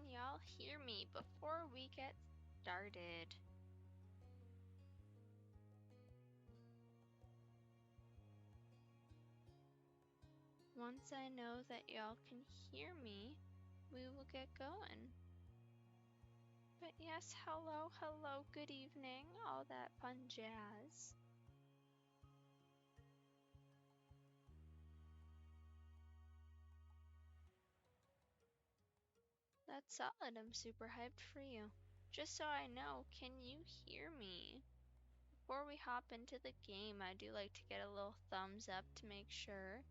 can y'all hear me before we get started? Once I know that y'all can hear me, we will get going. But yes, hello, good evening, all that fun jazz. That's solid, I'm super hyped for you. Just so I know, can you hear me? Before we hop into the game, I do like to get a little thumbs up to make sure.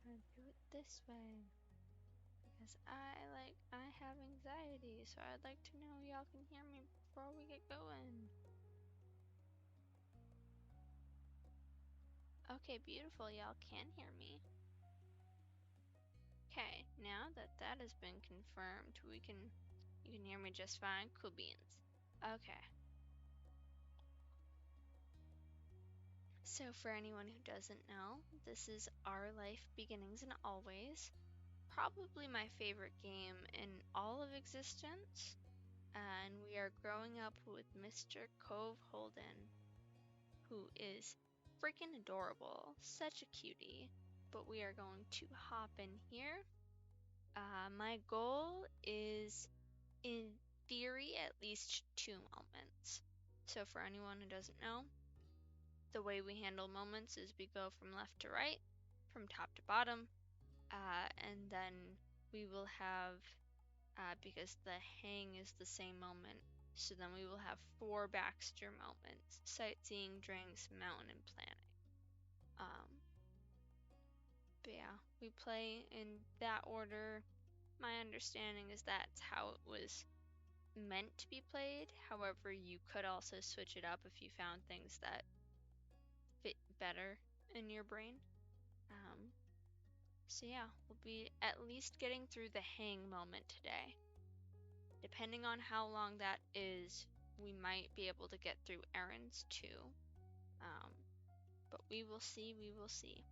I do it this way because I have anxiety, so I'd like to know y'all can hear me before we get going. Okay, beautiful, y'all can hear me. Okay, now that that has been confirmed, you can hear me just fine. Cool beans. Okay. So for anyone who doesn't know, this is Our Life Beginnings and Always. Probably my favorite game in all of existence. And we are growing up with Mr. Cove Holden, who is freaking adorable. Such a cutie. But we are going to hop in here. My goal is, in theory, at least 2 moments. So for anyone who doesn't know, the way we handle moments is we go from left to right, from top to bottom, and then we will have, because the hang is the same moment, so then we will have 4 Baxter moments: sightseeing, drinks, mountain, and planning. But yeah, we play in that order. My understanding is that's how it was meant to be played. However, you could also switch it up if you found things that fit better in your brain. So yeah, we'll be at least getting through the hang moment today. Depending on how long that is, we might be able to get through errands too. But we will see, we will see.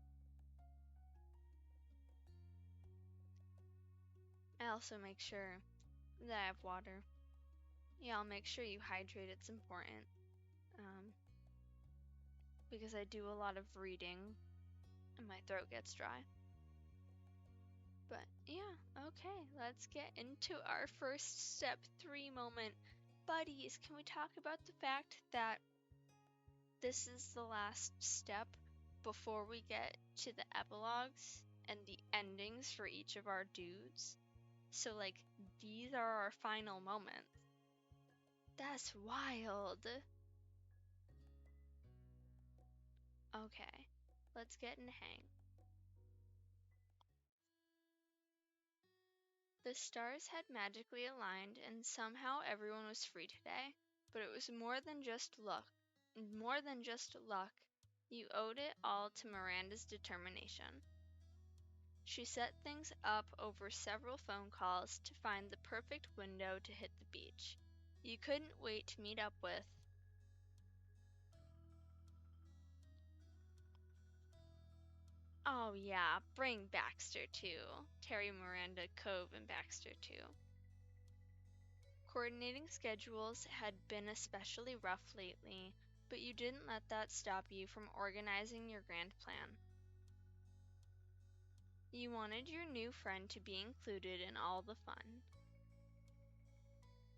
I also make sure that I have water. Yeah, I'll make sure you hydrate, it's important. Because I do a lot of reading and my throat gets dry. But yeah, okay, let's get into our first step 3 moment. Buddies, can we talk about the fact that this is the last step before we get to the epilogues and the endings for each of our dudes? So, like, these are our final moments. That's wild. Okay, let's get in hang. The stars had magically aligned, and somehow everyone was free today. But it was more than just luck. You owed it all to Miranda's determination. She set things up over several phone calls to find the perfect window to hit the beach. You couldn't wait to meet up with. Oh yeah, bring Baxter too. Terry, Miranda, Cove, and Baxter too. Coordinating schedules had been especially rough lately, but you didn't let that stop you from organizing your grand plan. You wanted your new friend to be included in all the fun.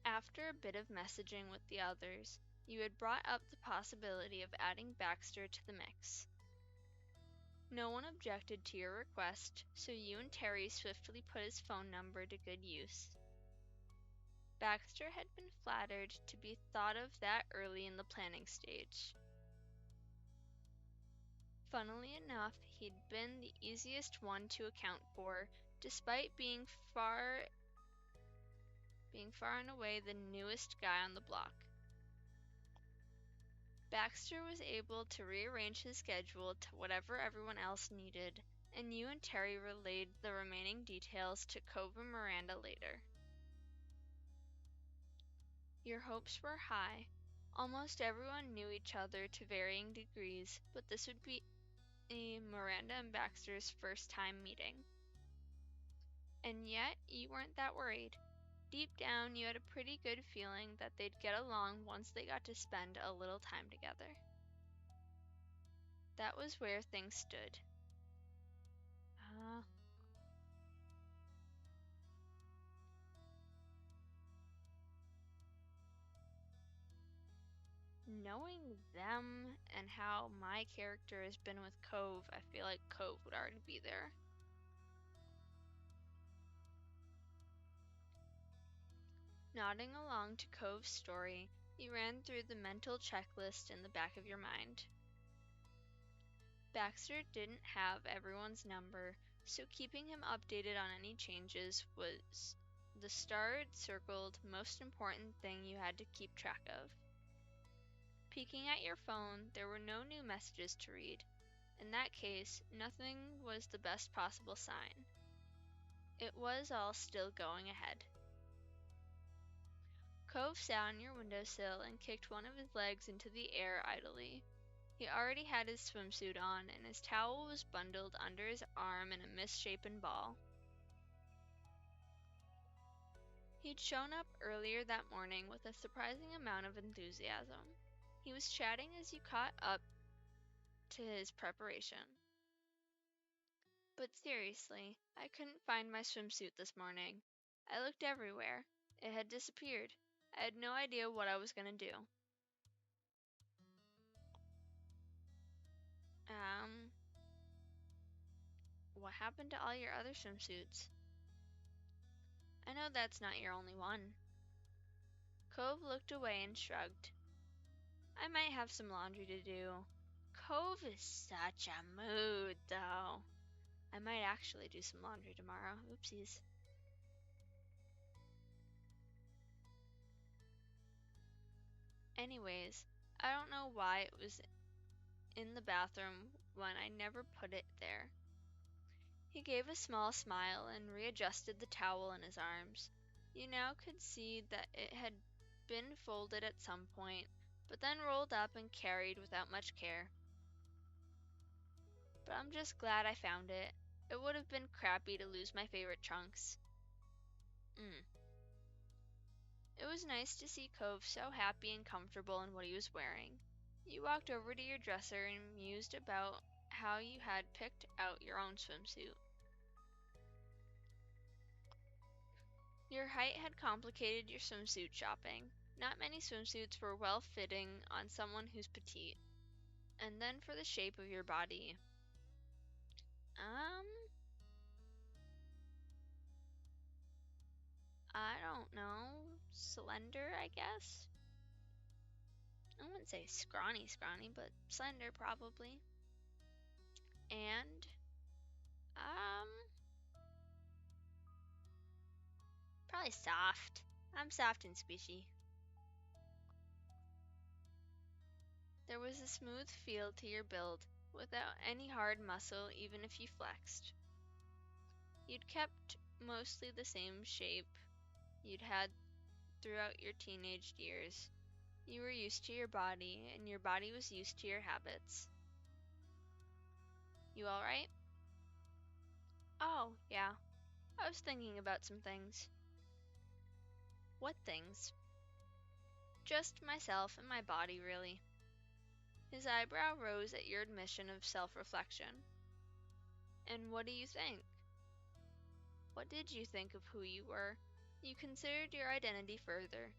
After a bit of messaging with the others, you had brought up the possibility of adding Baxter to the mix. No one objected to your request, so you and Terry swiftly put his phone number to good use. Baxter had been flattered to be thought of that early in the planning stage. Funnily enough, he'd been the easiest one to account for, despite being far being far and away the newest guy on the block. Baxter was able to rearrange his schedule to whatever everyone else needed, and you and Terry relayed the remaining details to Cove and Miranda later. Your hopes were high. Almost everyone knew each other to varying degrees, but this would be Miranda and Baxter's first time meeting. And yet, you weren't that worried. Deep down, you had a pretty good feeling that they'd get along once they got to spend a little time together. That was where things stood. Knowing them and how my character has been with Cove, I feel like Cove would already be there. Nodding along to Cove's story, you ran through the mental checklist in the back of your mind. Baxter didn't have everyone's number, so keeping him updated on any changes was the starred, circled, most important thing you had to keep track of. Peeking at your phone, there were no new messages to read. In that case, nothing was the best possible sign. It was all still going ahead. Cove sat on your windowsill and kicked one of his legs into the air idly. He already had his swimsuit on, and his towel was bundled under his arm in a misshapen ball. He'd shown up earlier that morning with a surprising amount of enthusiasm. He was chatting as you caught up to his preparation. But seriously, I couldn't find my swimsuit this morning. I looked everywhere. It had disappeared. I had no idea what I was going to do. What happened to all your other swimsuits? I know that's not your only one. Cove looked away and shrugged. I might have some laundry to do. Cove is such a mood, though. I might actually do some laundry tomorrow. Oopsies. Anyways, I don't know why it was in the bathroom when I never put it there. He gave a small smile and readjusted the towel in his arms. You now could see that it had been folded at some point, but then rolled up and carried without much care. But I'm just glad I found it. It would have been crappy to lose my favorite chunks. It was nice to see Cove so happy and comfortable in what he was wearing. You walked over to your dresser and mused about how you had picked out your own swimsuit. Your height had complicated your swimsuit shopping. Not many swimsuits were well-fitting on someone who's petite. And then for the shape of your body. I don't know. Slender, I guess? I wouldn't say scrawny, but slender probably. And, probably soft. I'm soft and squishy. There was a smooth feel to your build, without any hard muscle even if you flexed. You'd kept mostly the same shape you'd had throughout your teenage years. You were used to your body, and your body was used to your habits. You alright? Oh, yeah. I was thinking about some things. What things? Just myself and my body, really. His eyebrow rose at your admission of self-reflection. And what do you think? What did you think of who you were? You considered your identity further.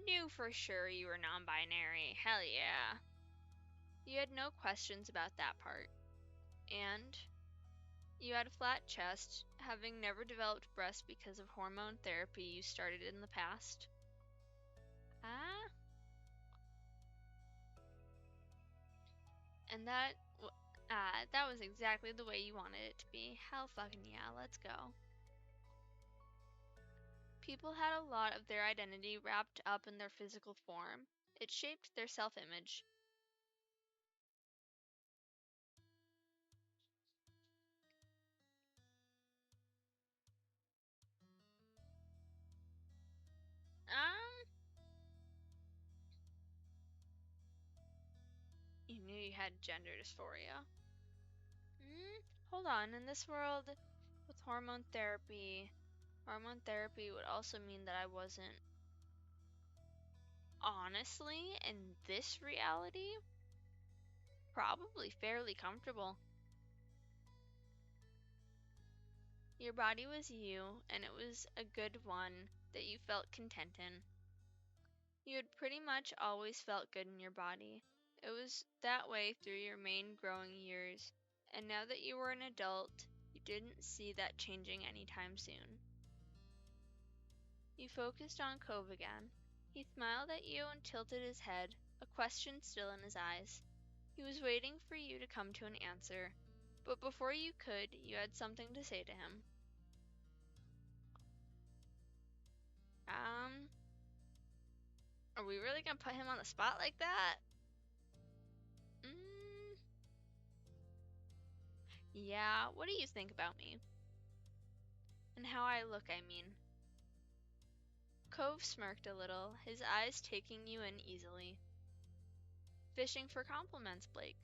Knew for sure you were non-binary. Hell yeah. You had no questions about that part. And you had a flat chest, having never developed breasts because of hormone therapy you started in the past. And That was exactly the way you wanted it to be. Hell fucking yeah, let's go. People had a lot of their identity wrapped up in their physical form. It shaped their self-image. You knew you had gender dysphoria. Hold on, in this world, with hormone therapy would also mean that I wasn't. Honestly, in this reality, probably fairly comfortable. Your body was you, and it was a good one that you felt content in. You had pretty much always felt good in your body. It was that way through your main growing years, and now that you were an adult, you didn't see that changing anytime soon. You focused on Cove again. He smiled at you and tilted his head, a question still in his eyes. He was waiting for you to come to an answer, but before you could, you had something to say to him. Are we really gonna put him on the spot like that? Yeah, what do you think about me? And how I look, I mean. Cove smirked a little, his eyes taking you in easily. Fishing for compliments, Blake.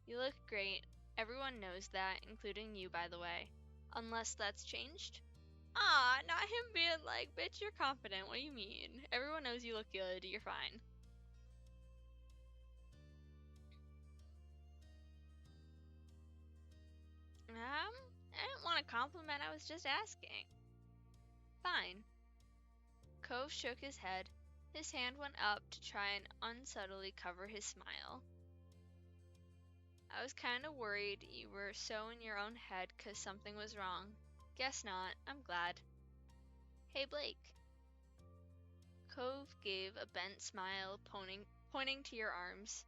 You look great. Everyone knows that, including you, by the way. Unless that's changed? Not him being like, bitch, you're confident. What do you mean? Everyone knows you look good. You're fine. I didn't want a compliment. I was just asking. Fine. Cove shook his head. His hand went up to try and unsubtly cover his smile. I was kinda worried you were so in your own head 'cause something was wrong. Guess not. I'm glad. Hey, Blake. Cove gave a bent smile, pointing to your arms.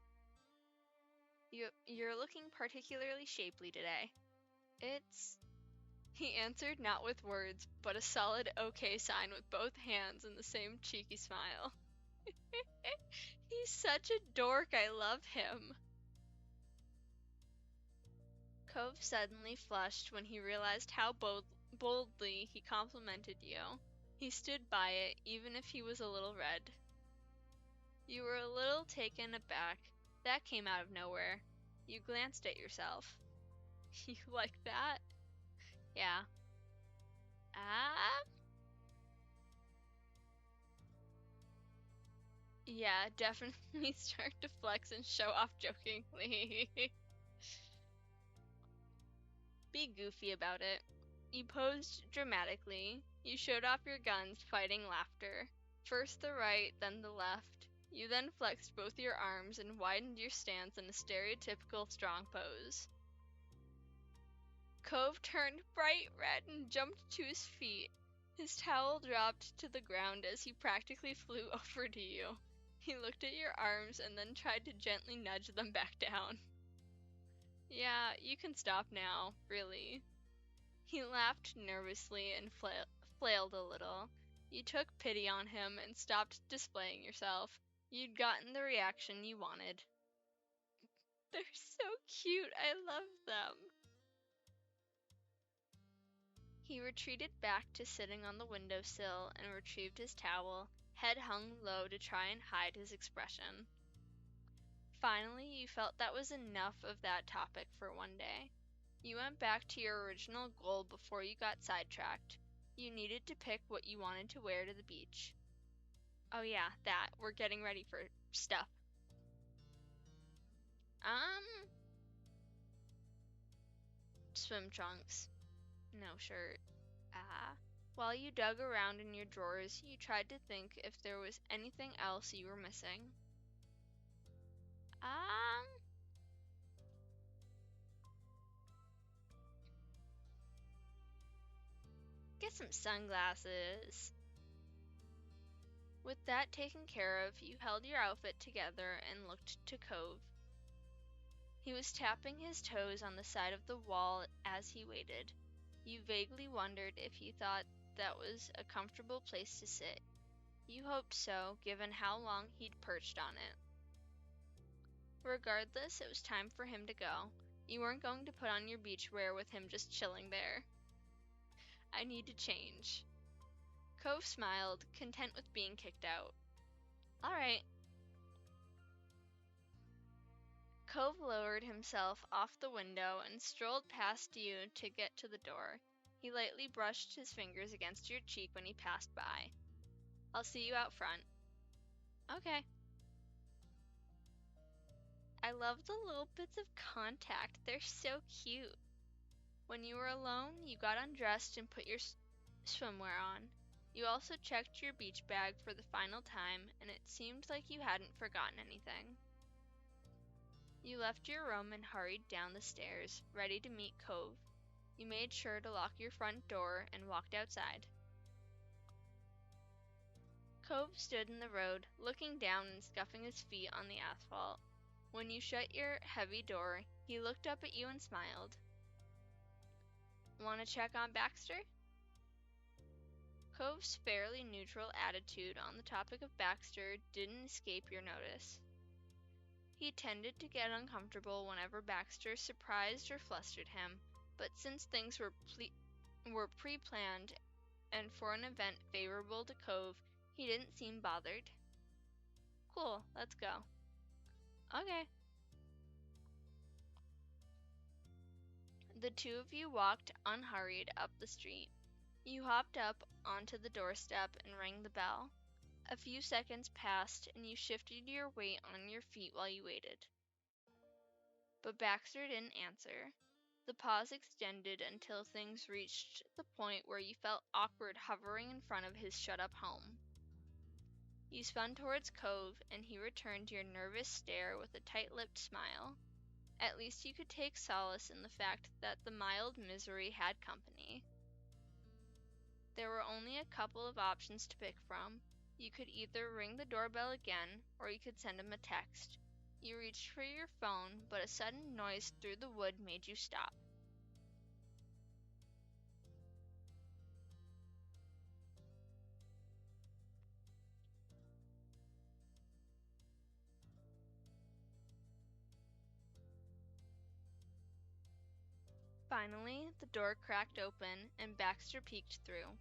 You're looking particularly shapely today. It's... He answered not with words, but a solid okay sign with both hands and the same cheeky smile. He's such a dork, I love him. Cove suddenly flushed when he realized how boldly he complimented you. He stood by it, even if he was a little red. You were a little taken aback. That came out of nowhere. You glanced at yourself. You like that? Yeah. Yeah, definitely start to flex and show off jokingly. Be goofy about it. You posed dramatically. You showed off your guns, fighting laughter. First the right, then the left. You then flexed both your arms and widened your stance in a stereotypical strong pose. Cove turned bright red and jumped to his feet. His towel dropped to the ground as he practically flew over to you. He looked at your arms and then tried to gently nudge them back down. Yeah, you can stop now, really. He laughed nervously and flailed a little. You took pity on him and stopped displaying yourself. You'd gotten the reaction you wanted. They're so cute, I love them. He retreated back to sitting on the windowsill and retrieved his towel, head hung low to try and hide his expression. Finally, you felt that was enough of that topic for one day. You went back to your original goal before you got sidetracked. You needed to pick what you wanted to wear to the beach. Oh yeah, that. We're getting ready for stuff. Swim trunks. No shirt. While you dug around in your drawers, you tried to think if there was anything else you were missing. Get some sunglasses. With that taken care of, you held your outfit together and looked to Cove. He was tapping his toes on the side of the wall as he waited. You vaguely wondered if he thought that was a comfortable place to sit. You hoped so, given how long he'd perched on it. Regardless, it was time for him to go. You weren't going to put on your beach wear with him just chilling there. I need to change. Cove smiled, content with being kicked out. All right. Cove lowered himself off the window and strolled past you to get to the door. He lightly brushed his fingers against your cheek when he passed by. I'll see you out front. Okay. I love the little bits of contact. They're so cute. When you were alone, you got undressed and put your swimwear on. You also checked your beach bag for the final time, and it seemed like you hadn't forgotten anything. You left your room and hurried down the stairs, ready to meet Cove. You made sure to lock your front door and walked outside. Cove stood in the road, looking down and scuffing his feet on the asphalt. When you shut your heavy door, he looked up at you and smiled. Want to check on Baxter? Cove's fairly neutral attitude on the topic of Baxter didn't escape your notice. He tended to get uncomfortable whenever Baxter surprised or flustered him, but since things were pre-planned and for an event favorable to Cove, he didn't seem bothered. Cool, let's go. Okay. The two of you walked unhurried up the street. You hopped up onto the doorstep and rang the bell. A few seconds passed and you shifted your weight on your feet while you waited. But Baxter didn't answer. The pause extended until things reached the point where you felt awkward hovering in front of his shut-up home. You spun towards Cove and he returned your nervous stare with a tight-lipped smile. At least you could take solace in the fact that the mild misery had company. There were only a couple of options to pick from. You could either ring the doorbell again, or you could send him a text. You reached for your phone, but a sudden noise through the wood made you stop. Finally, the door cracked open, and Baxter peeked through.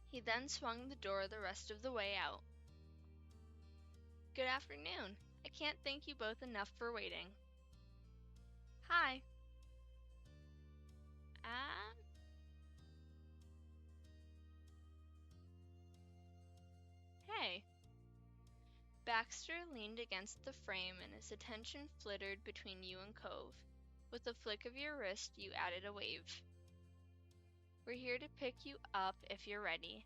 He then swung the door the rest of the way out. Good afternoon. I can't thank you both enough for waiting. Hi. Hey. Baxter leaned against the frame and his attention flittered between you and Cove. With a flick of your wrist, you added a wave. We're here to pick you up if you're ready.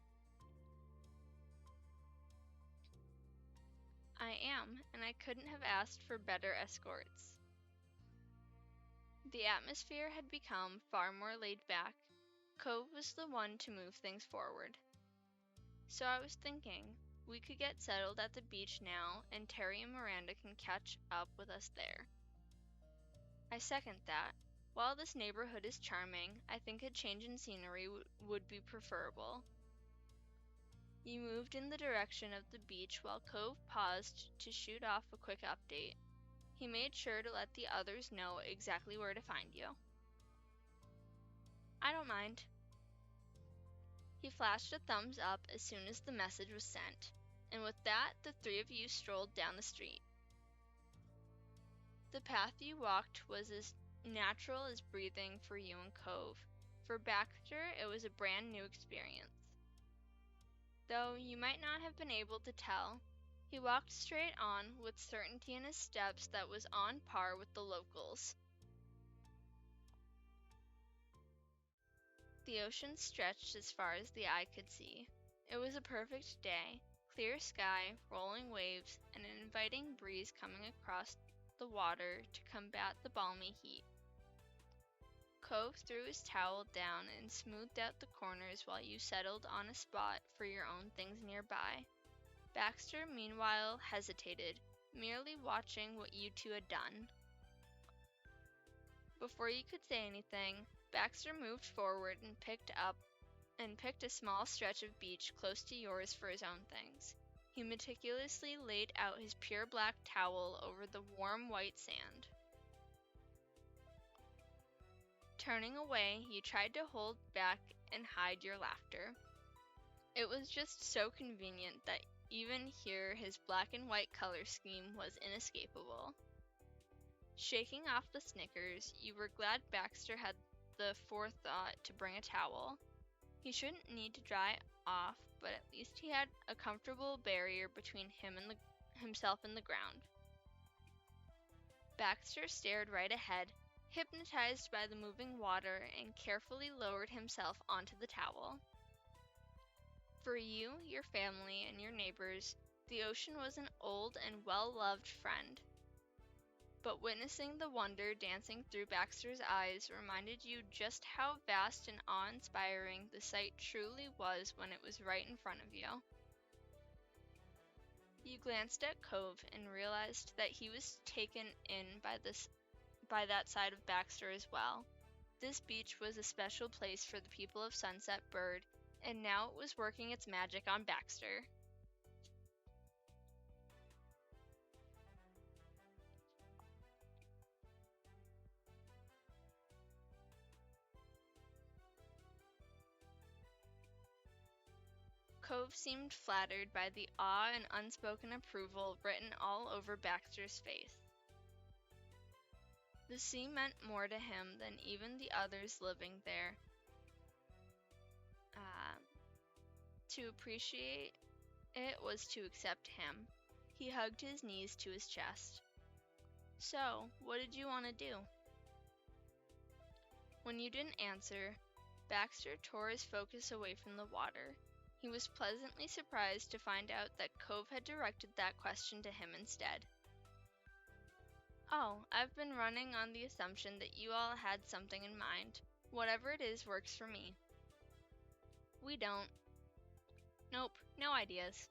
I am, and I couldn't have asked for better escorts. The atmosphere had become far more laid back. Cove was the one to move things forward. So I was thinking, we could get settled at the beach now, and Terry and Miranda can catch up with us there. I second that. While this neighborhood is charming, I think a change in scenery would be preferable. You moved in the direction of the beach while Cove paused to shoot off a quick update. He made sure to let the others know exactly where to find you. I don't mind. He flashed a thumbs up as soon as the message was sent, and with that, the three of you strolled down the street. The path you walked was as natural as breathing for you and Cove. For Baxter, it was a brand new experience. Though you might not have been able to tell, he walked straight on with certainty in his steps that was on par with the locals. The ocean stretched as far as the eye could see. It was a perfect day, clear sky, rolling waves, and an inviting breeze coming across the water to combat the balmy heat. Cove threw his towel down and smoothed out the corners while you settled on a spot for your own things nearby. Baxter, meanwhile, hesitated, merely watching what you two had done. Before you could say anything, Baxter moved forward and picked a small stretch of beach close to yours for his own things. He meticulously laid out his pure black towel over the warm white sand. Turning away, you tried to hold back and hide your laughter. It was just so convenient that even here his black and white color scheme was inescapable. Shaking off the snickers, you were glad Baxter had the forethought to bring a towel. He shouldn't need to dry off, but at least he had a comfortable barrier between himself and the ground. Baxter stared right ahead, hypnotized by the moving water, and carefully lowered himself onto the towel. For you, your family, and your neighbors, the ocean was an old and well-loved friend. But witnessing the wonder dancing through Baxter's eyes reminded you just how vast and awe-inspiring the sight truly was when it was right in front of you. You glanced at Cove and realized that he was taken in by that side of Baxter as well. This beach was a special place for the people of Sunset Bird, and now it was working its magic on Baxter. Cove seemed flattered by the awe and unspoken approval written all over Baxter's face. The sea meant more to him than even the others living there. To appreciate it was to accept him. He hugged his knees to his chest. So, what did you want to do? When you didn't answer, Baxter tore his focus away from the water. He was pleasantly surprised to find out that Cove had directed that question to him instead. Oh, I've been running on the assumption that you all had something in mind. Whatever it is works for me. We don't. Nope, no ideas.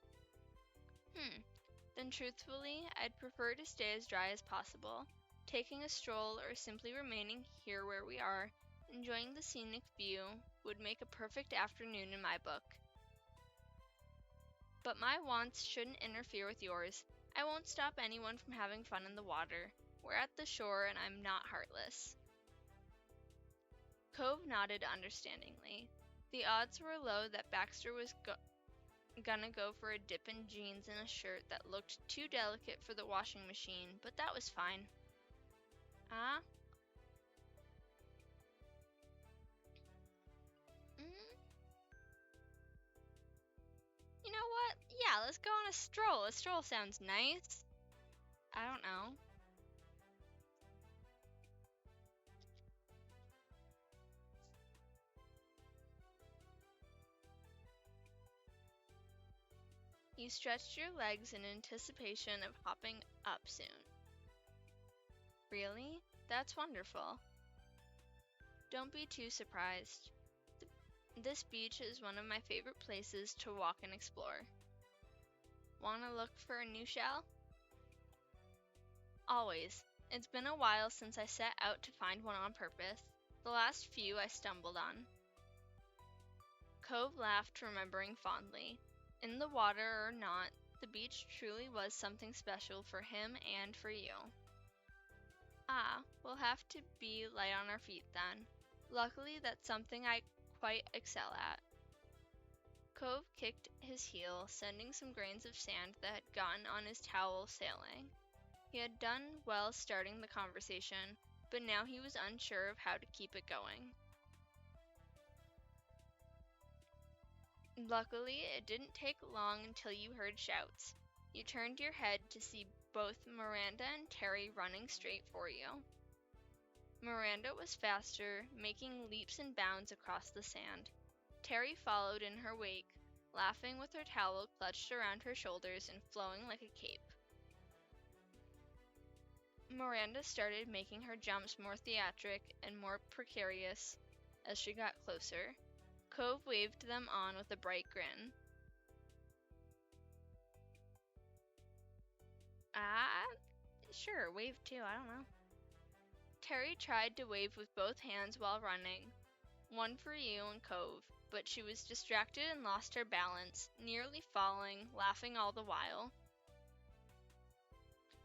Then truthfully, I'd prefer to stay as dry as possible. Taking a stroll or simply remaining here where we are, enjoying the scenic view, would make a perfect afternoon in my book. But my wants shouldn't interfere with yours. I won't stop anyone from having fun in the water. We're at the shore and I'm not heartless. Cove nodded understandingly. The odds were low that Baxter was gonna go for a dip in jeans and a shirt that looked too delicate for the washing machine, but that was fine. You know what? Yeah, let's go on a stroll. A stroll sounds nice. I don't know. You stretched your legs in anticipation of hopping up soon. Really? That's wonderful. Don't be too surprised. This beach is one of my favorite places to walk and explore. Wanna look for a new shell? Always. It's been a while since I set out to find one on purpose. The last few I stumbled on. Cove laughed, remembering fondly. In the water or not, the beach truly was something special for him and for you. We'll have to be light on our feet then. Luckily, that's something I quite excel at. Cove kicked his heel, sending some grains of sand that had gotten on his towel sailing. He had done well starting the conversation, but now he was unsure of how to keep it going. Luckily, it didn't take long until you heard shouts. You turned your head to see both Miranda and Terry running straight for you. Miranda was faster, making leaps and bounds across the sand. Terry followed in her wake, laughing with her towel clutched around her shoulders and flowing like a cape. Miranda started making her jumps more theatric and more precarious as she got closer. Cove waved them on with a bright grin. Sure, wave too, I don't know. Terry tried to wave with both hands while running, one for you and Cove, but she was distracted and lost her balance, nearly falling, laughing all the while.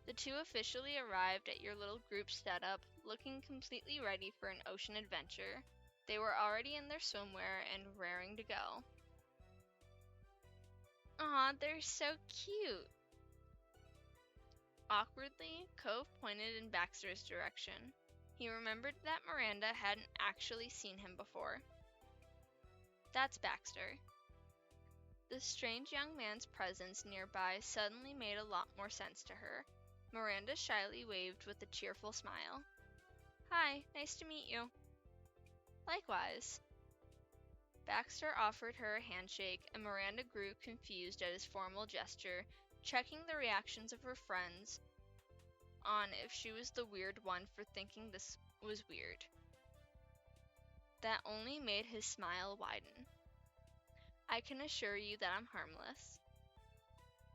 The two officially arrived at your little group setup, looking completely ready for an ocean adventure. They were already in their swimwear and raring to go. Aw, they're so cute! Awkwardly, Cove pointed in Baxter's direction. He remembered that Miranda hadn't actually seen him before. That's Baxter. The strange young man's presence nearby suddenly made a lot more sense to her. Miranda shyly waved with a cheerful smile. Hi, nice to meet you. Likewise. Baxter offered her a handshake, and Miranda grew confused at his formal gesture, checking the reactions of her friends on if she was the weird one for thinking this was weird. That only made his smile widen. I can assure you that I'm harmless.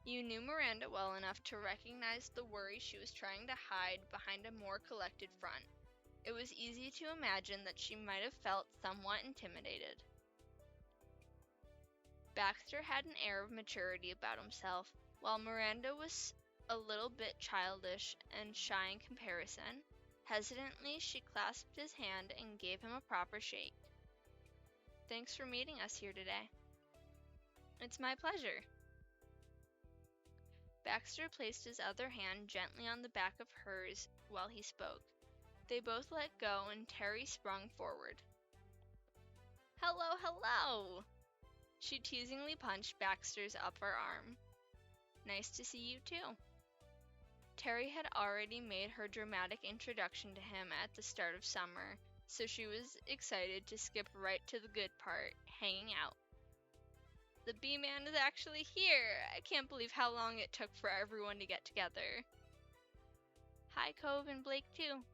You knew Miranda well enough to recognize the worry she was trying to hide behind a more collected front. It was easy to imagine that she might have felt somewhat intimidated. Baxter had an air of maturity about himself, while Miranda was a little bit childish and shy in comparison. Hesitantly, she clasped his hand and gave him a proper shake. Thanks for meeting us here today. It's my pleasure. Baxter placed his other hand gently on the back of hers while he spoke. They both let go and Terry sprung forward. Hello, hello! She teasingly punched Baxter's upper arm. Nice to see you too. Terry had already made her dramatic introduction to him at the start of summer, so she was excited to skip right to the good part, hanging out. The B-Man is actually here! I can't believe how long it took for everyone to get together. Hi, Cove and Blake, too.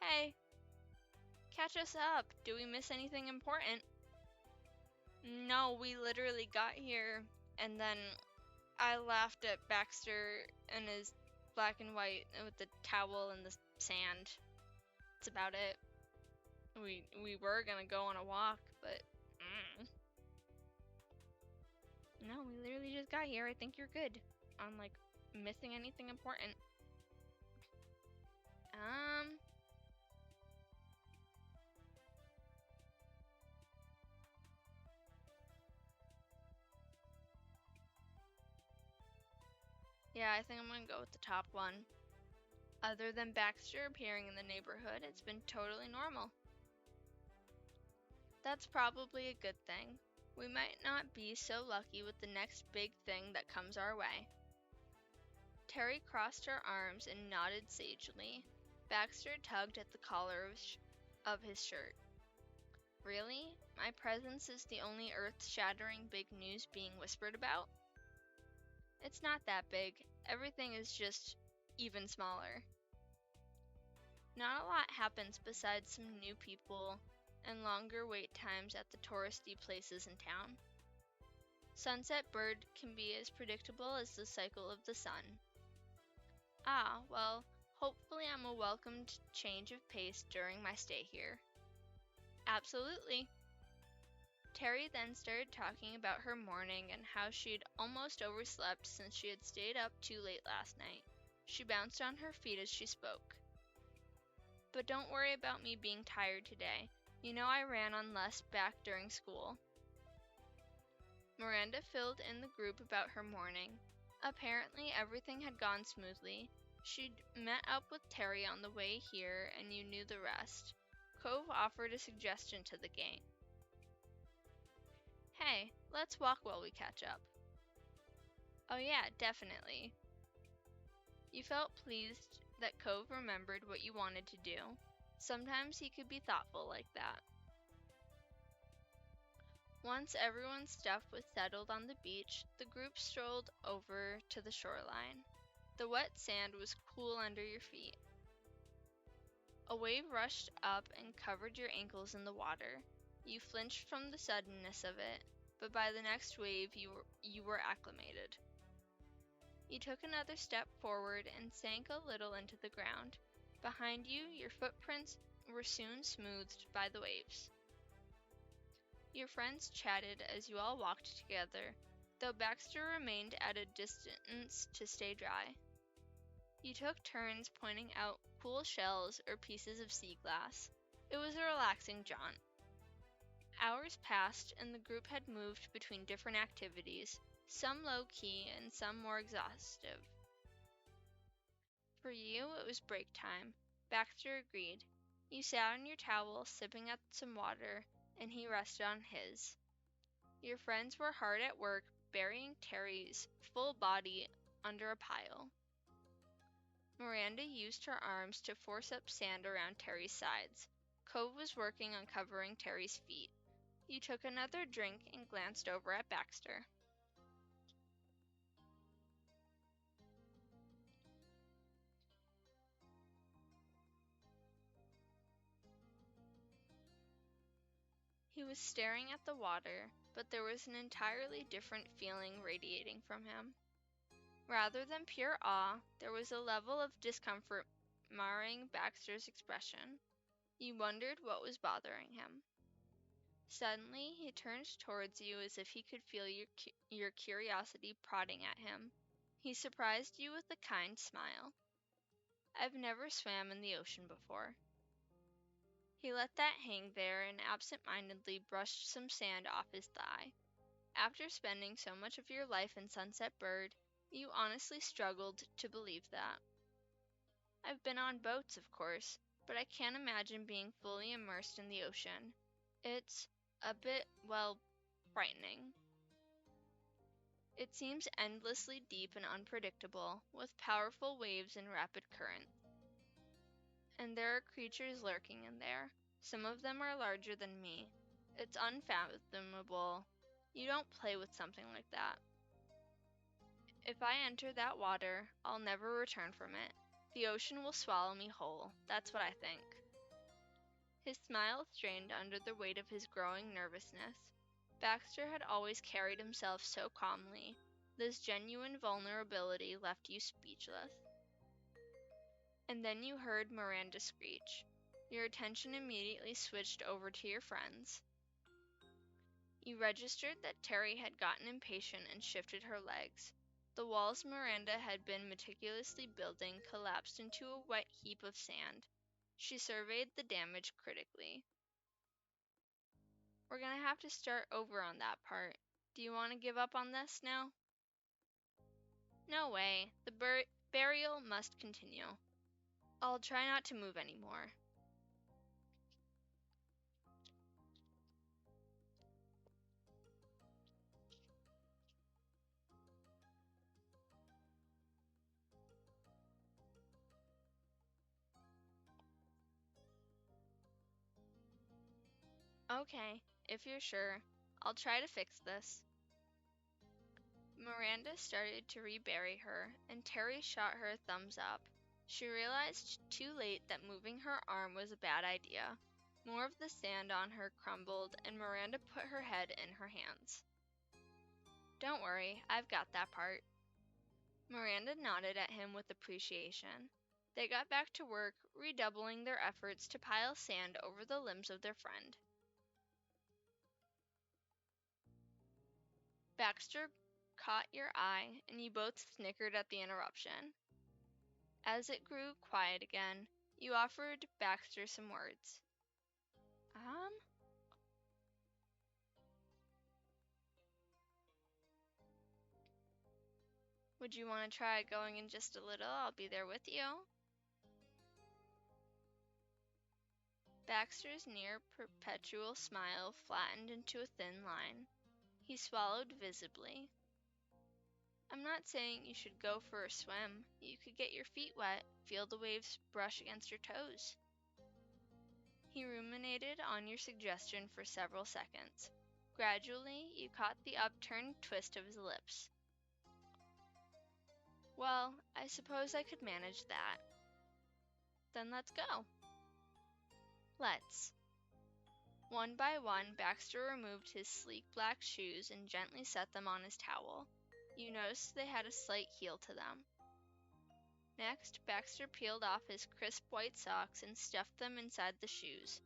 Hey. Catch us up. Do we miss anything important? No, we literally got here, and then I laughed at Baxter and his black and white with the towel and the sand. That's about it. We were gonna go on a walk, but... No, we literally just got here. I think you're good on, missing anything important. Yeah, I think I'm gonna go with the top one. Other than Baxter appearing in the neighborhood, it's been totally normal. That's probably a good thing. We might not be so lucky with the next big thing that comes our way. Terry crossed her arms and nodded sagely. Baxter tugged at the collar of his shirt. Really? My presence is the only earth-shattering big news being whispered about? It's not that big. Everything is just even smaller. Not a lot happens besides some new people and longer wait times at the touristy places in town. Sunset Bird can be as predictable as the cycle of the sun. Ah, well, hopefully I'm a welcomed change of pace during my stay here. Absolutely. Terry then started talking about her morning and how she'd almost overslept since she had stayed up too late last night. She bounced on her feet as she spoke. But don't worry about me being tired today. You know I ran on less back during school. Miranda filled in the group about her morning. Apparently everything had gone smoothly. She'd met up with Terry on the way here and you knew the rest. Cove offered a suggestion to the gang. Hey, let's walk while we catch up. Oh yeah, definitely. You felt pleased that Cove remembered what you wanted to do. Sometimes he could be thoughtful like that. Once everyone's stuff was settled on the beach, the group strolled over to the shoreline. The wet sand was cool under your feet. A wave rushed up and covered your ankles in the water. You flinched from the suddenness of it, but by the next wave you were acclimated. You took another step forward and sank a little into the ground. Behind you, your footprints were soon smoothed by the waves. Your friends chatted as you all walked together, though Baxter remained at a distance to stay dry. You took turns pointing out cool shells or pieces of sea glass. It was a relaxing jaunt. Hours passed and the group had moved between different activities, some low-key and some more exhaustive. For you, it was break time. Baxter agreed. You sat on your towel, sipping at some water, and he rested on his. Your friends were hard at work, burying Terry's full body under a pile. Miranda used her arms to force up sand around Terry's sides. Cove was working on covering Terry's feet. You took another drink and glanced over at Baxter. He was staring at the water, but there was an entirely different feeling radiating from him. Rather than pure awe, there was a level of discomfort marring Baxter's expression. You wondered what was bothering him. Suddenly, he turned towards you as if he could feel your curiosity prodding at him. He surprised you with a kind smile. "I've never swam in the ocean before." He let that hang there and absent-mindedly brushed some sand off his thigh. After spending so much of your life in Sunset Bird, you honestly struggled to believe that. "I've been on boats, of course, but I can't imagine being fully immersed in the ocean. It's a bit, well, frightening. It seems endlessly deep and unpredictable, with powerful waves and rapid current. And there are creatures lurking in there. Some of them are larger than me. It's unfathomable. You don't play with something like that. If I enter that water, I'll never return from it. The ocean will swallow me whole. That's what I think." His smile strained under the weight of his growing nervousness. Baxter had always carried himself so calmly. This genuine vulnerability left you speechless. And then you heard Miranda screech. Your attention immediately switched over to your friends. You registered that Terry had gotten impatient and shifted her legs. The walls Miranda had been meticulously building collapsed into a wet heap of sand. She surveyed the damage critically. "We're gonna have to start over on that part. Do you want to give up on this now?" "No way. The burial must continue. I'll try not to move anymore." "Okay, if you're sure. I'll try to fix this." Miranda started to rebury her, and Terry shot her a thumbs up. She realized too late that moving her arm was a bad idea. More of the sand on her crumbled, and Miranda put her head in her hands. "Don't worry, I've got that part." Miranda nodded at him with appreciation. They got back to work, redoubling their efforts to pile sand over the limbs of their friend. Baxter caught your eye, and you both snickered at the interruption. As it grew quiet again, you offered Baxter some words. Would you want to try going in just a little? I'll be there with you." Baxter's near-perpetual smile flattened into a thin line. He swallowed visibly. "I'm not saying you should go for a swim. You could get your feet wet, feel the waves brush against your toes." He ruminated on your suggestion for several seconds. Gradually, you caught the upturned twist of his lips. "Well, I suppose I could manage that." "Then let's go." "Let's." One by one, Baxter removed his sleek black shoes and gently set them on his towel. You noticed they had a slight heel to them. Next, Baxter peeled off his crisp white socks and stuffed them inside the shoes.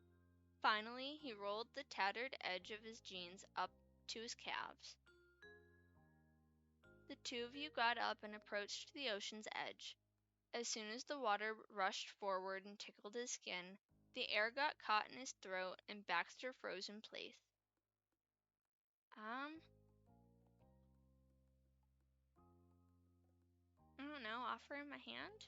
Finally, he rolled the tattered edge of his jeans up to his calves. The two of you got up and approached the ocean's edge. As soon as the water rushed forward and tickled his skin, the air got caught in his throat and Baxter froze in place. I don't know, offer him a hand?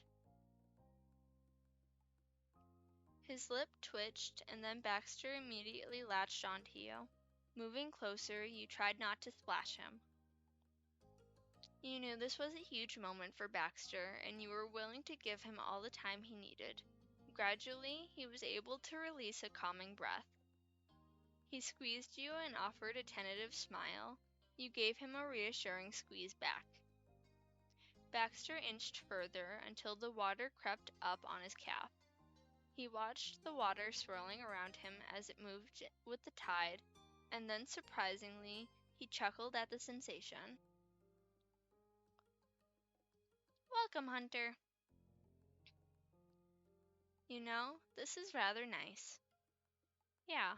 His lip twitched, and then Baxter immediately latched onto you. Moving closer, you tried not to splash him. You knew this was a huge moment for Baxter, and you were willing to give him all the time he needed. Gradually, he was able to release a calming breath. He squeezed you and offered a tentative smile. You gave him a reassuring squeeze back. Baxter inched further until the water crept up on his calf. He watched the water swirling around him as it moved with the tide, and then surprisingly, he chuckled at the sensation. Welcome, Hunter. You know, this is rather nice. Yeah.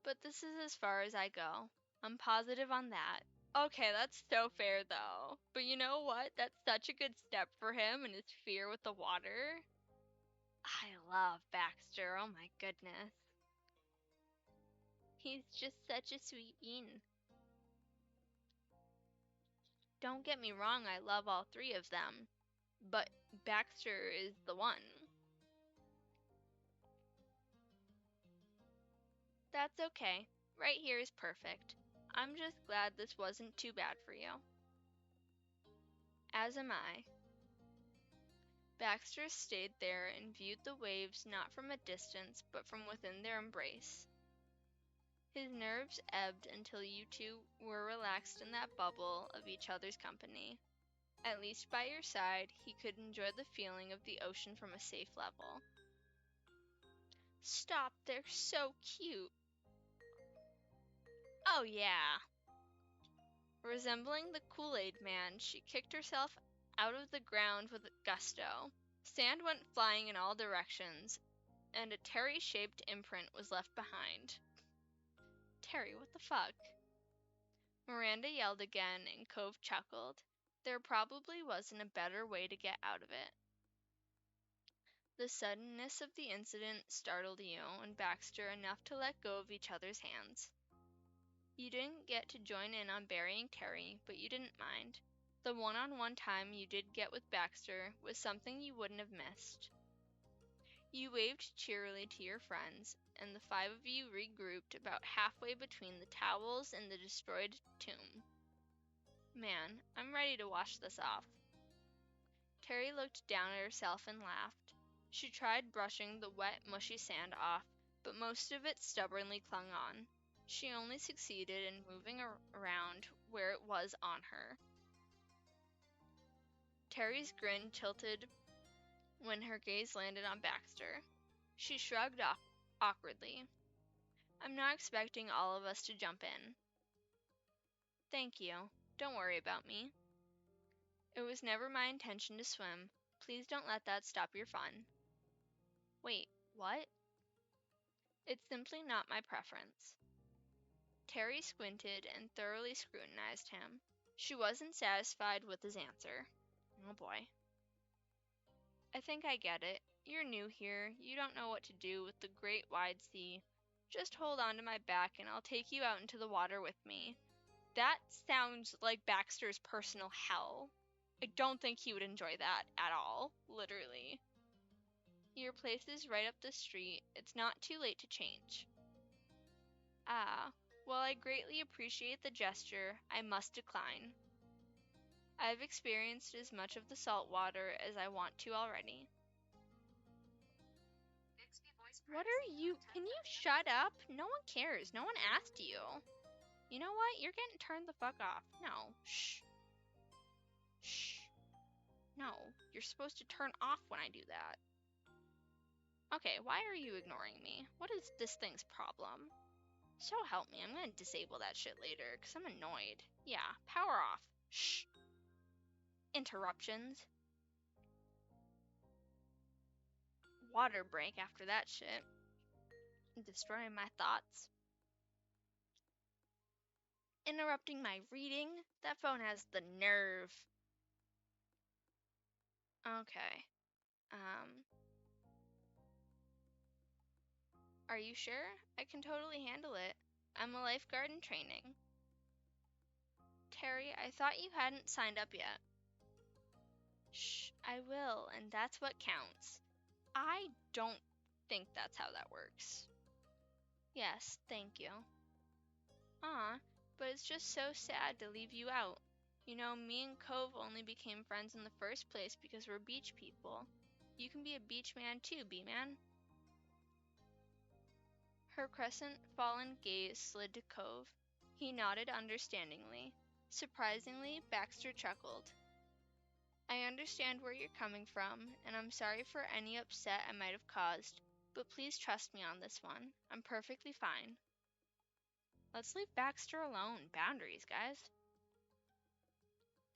But this is as far as I go. I'm positive on that. Okay, that's so fair though. But you know what? That's such a good step for him and his fear with the water. I love Baxter, oh my goodness. He's just such a sweet bean. Don't get me wrong, I love all three of them. But Baxter is the one. That's okay. Right here is perfect. I'm just glad this wasn't too bad for you. As am I. Baxter stayed there and viewed the waves not from a distance but from within their embrace. His nerves ebbed until you two were relaxed in that bubble of each other's company. At least by your side, he could enjoy the feeling of the ocean from a safe level. Stop, they're so cute. Oh yeah. Resembling the Kool-Aid Man, she kicked herself out of the ground with gusto. Sand went flying in all directions, and a Terry-shaped imprint was left behind. Terry, what the fuck? Miranda yelled again, and Cove chuckled. There probably wasn't a better way to get out of it. The suddenness of the incident startled you and Baxter enough to let go of each other's hands. You didn't get to join in on burying Terry, but you didn't mind. The one-on-one time you did get with Baxter was something you wouldn't have missed. You waved cheerily to your friends, and the five of you regrouped about halfway between the towels and the destroyed tomb. Man, I'm ready to wash this off. Terry looked down at herself and laughed. She tried brushing the wet, mushy sand off, but most of it stubbornly clung on. She only succeeded in moving around where it was on her. Terry's grin tilted when her gaze landed on Baxter. She shrugged awkwardly. I'm not expecting all of us to jump in. Thank you. Don't worry about me. It was never my intention to swim. Please don't let that stop your fun. Wait, what? It's simply not my preference. Terry squinted and thoroughly scrutinized him. She wasn't satisfied with his answer. Oh boy. I think I get it. You're new here. You don't know what to do with the great wide sea. Just hold on to my back and I'll take you out into the water with me. That sounds like Baxter's personal hell. I don't think he would enjoy that at all, literally. Your place is right up the street. It's not too late to change. Ah, while I greatly appreciate the gesture, I must decline. I've experienced as much of the salt water as I want to already. What are you? Can you shut up? No one cares. No one asked you. You know what? You're getting turned the fuck off. No. Shh. Shh. No. You're supposed to turn off when I do that. Okay, why are you ignoring me? What is this thing's problem? So help me, I'm gonna disable that shit later, because I'm annoyed. Yeah, power off. Shh. Interruptions. Water break after that shit. Destroying my thoughts. Interrupting my reading? That phone has the nerve. Okay. Are you sure? I can totally handle it. I'm a lifeguard in training. Terry, I thought you hadn't signed up yet. Shh, I will, and that's what counts. I don't think that's how that works. Yes, thank you. But it's just so sad to leave you out. You know, me and Cove only became friends in the first place because we're beach people. You can be a beach man too, B-man. Her crescent-fallen gaze slid to Cove. He nodded understandingly. Surprisingly, Baxter chuckled. I understand where you're coming from, and I'm sorry for any upset I might have caused, but please trust me on this one. I'm perfectly fine. Let's leave Baxter alone. Boundaries, guys.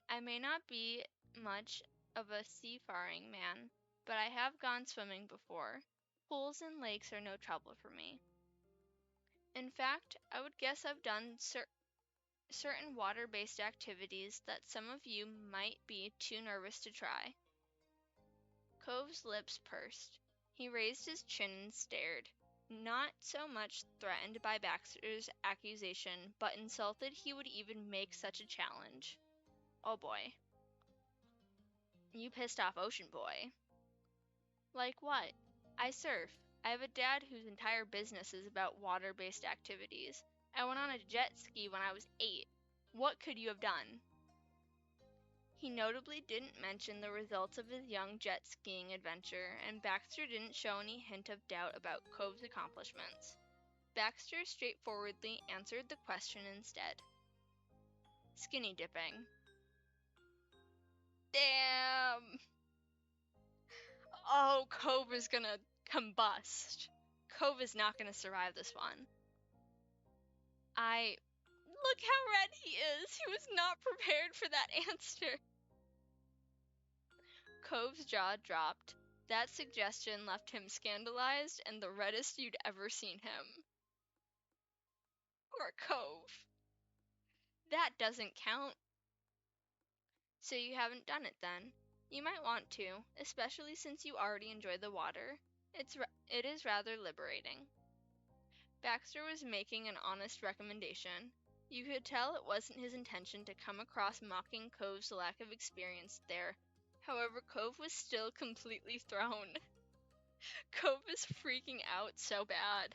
I may not be much of a seafaring man, but I have gone swimming before. Pools and lakes are no trouble for me. In fact, I would guess I've done certain water-based activities that some of you might be too nervous to try. Cove's lips pursed. He raised his chin and stared, not so much threatened by Baxter's accusation, but insulted he would even make such a challenge. Oh boy. You pissed off Ocean Boy. Like what? I surf. I have a dad whose entire business is about water-based activities. I went on a jet ski when I was 8. What could you have done? He notably didn't mention the results of his young jet skiing adventure, and Baxter didn't show any hint of doubt about Cove's accomplishments. Baxter straightforwardly answered the question instead. Skinny dipping. Damn! Oh, Cove is gonna combust. Cove is not gonna survive this one. Look how red he is! He was not prepared for that answer. Cove's jaw dropped. That suggestion left him scandalized and the reddest you'd ever seen him. Poor Cove. That doesn't count. So you haven't done it then. You might want to, especially since you already enjoy the water. It is rather liberating. Baxter was making an honest recommendation. You could tell it wasn't his intention to come across mocking Cove's lack of experience there. However, Cove was still completely thrown. Cove is freaking out so bad.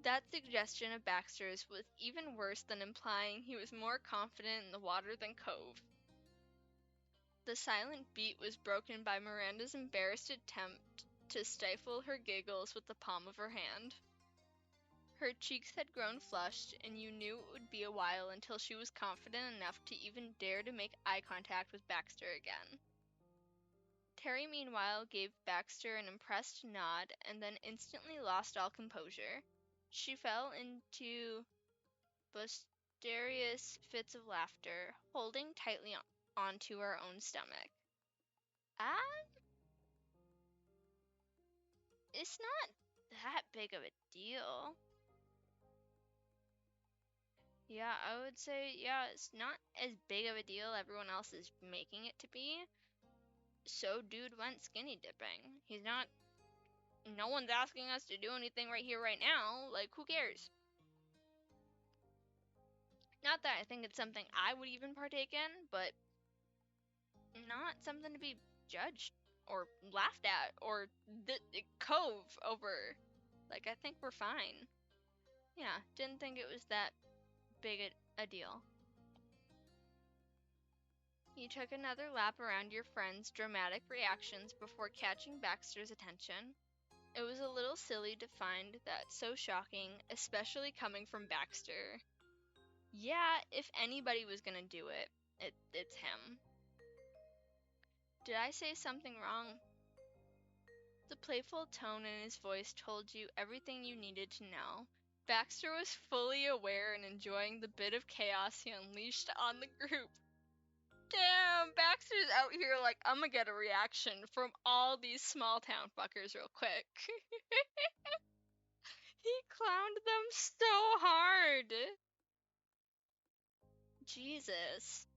That suggestion of Baxter's was even worse than implying he was more confident in the water than Cove. The silent beat was broken by Miranda's embarrassed attempt to stifle her giggles with the palm of her hand. Her cheeks had grown flushed, and you knew it would be a while until she was confident enough to even dare to make eye contact with Baxter again. Terry, meanwhile, gave Baxter an impressed nod and then instantly lost all composure. She fell into boisterous fits of laughter, holding tightly onto her own stomach. It's not that big of a deal. Yeah, I would say, it's not as big of a deal everyone else is making it to be. So dude went skinny dipping. No one's asking us to do anything right here, right now. Like, who cares? Not that I think it's something I would even partake in, but not something to be judged or laughed at or cove over. Like, I think we're fine. Yeah, didn't think it was that big a deal. You took another lap around your friend's dramatic reactions before catching Baxter's attention. It was a little silly to find that so shocking, especially coming from Baxter. Yeah, if anybody was gonna do it, it's him. Did I say something wrong? The playful tone in his voice told you everything you needed to know. Baxter was fully aware and enjoying the bit of chaos he unleashed on the group. Damn, Baxter's out here like, I'm gonna get a reaction from all these small town fuckers real quick. He clowned them so hard. Jesus.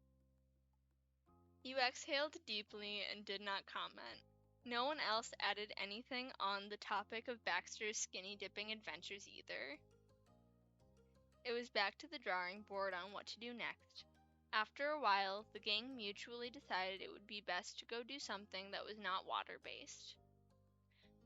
You exhaled deeply and did not comment. No one else added anything on the topic of Baxter's skinny dipping adventures either. It was back to the drawing board on what to do next. After a while, the gang mutually decided it would be best to go do something that was not water-based.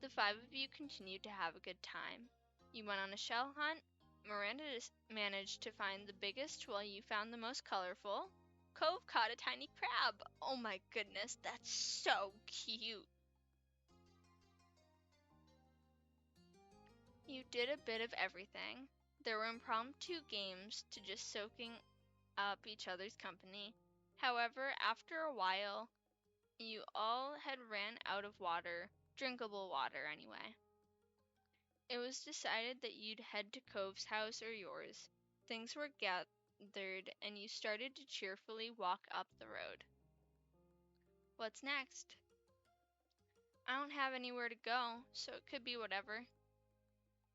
The five of you continued to have a good time. You went on a shell hunt. Miranda managed to find the biggest while you found the most colorful. Cove caught a tiny crab. Oh my goodness, that's so cute. You did a bit of everything. There were impromptu games to just soaking up each other's company. However, after a while, you all had ran out of water, drinkable water anyway. It was decided that you'd head to Cove's house or yours. Things were gathered, and you started to cheerfully walk up the road. What's next? I don't have anywhere to go, so it could be whatever.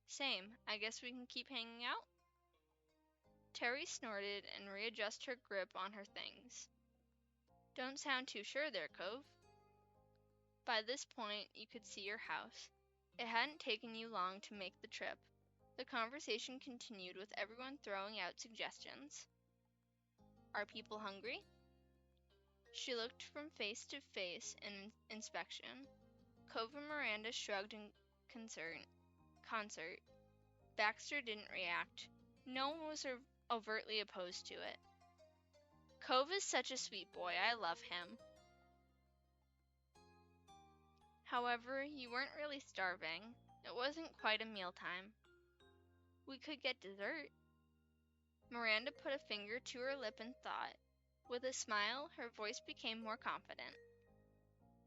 Same, I guess we can keep hanging out? Terry snorted and readjusted her grip on her things. Don't sound too sure there, Cove. By this point, you could see your house. It hadn't taken you long to make the trip. The conversation continued with everyone throwing out suggestions. Are people hungry? She looked from face to face in inspection. Cove and Miranda shrugged in concert. Baxter didn't react. No one was overtly opposed to it. Cove is such a sweet boy. I love him. However, you weren't really starving. It wasn't quite a mealtime. We could get dessert. Miranda put a finger to her lip in thought. With a smile, her voice became more confident.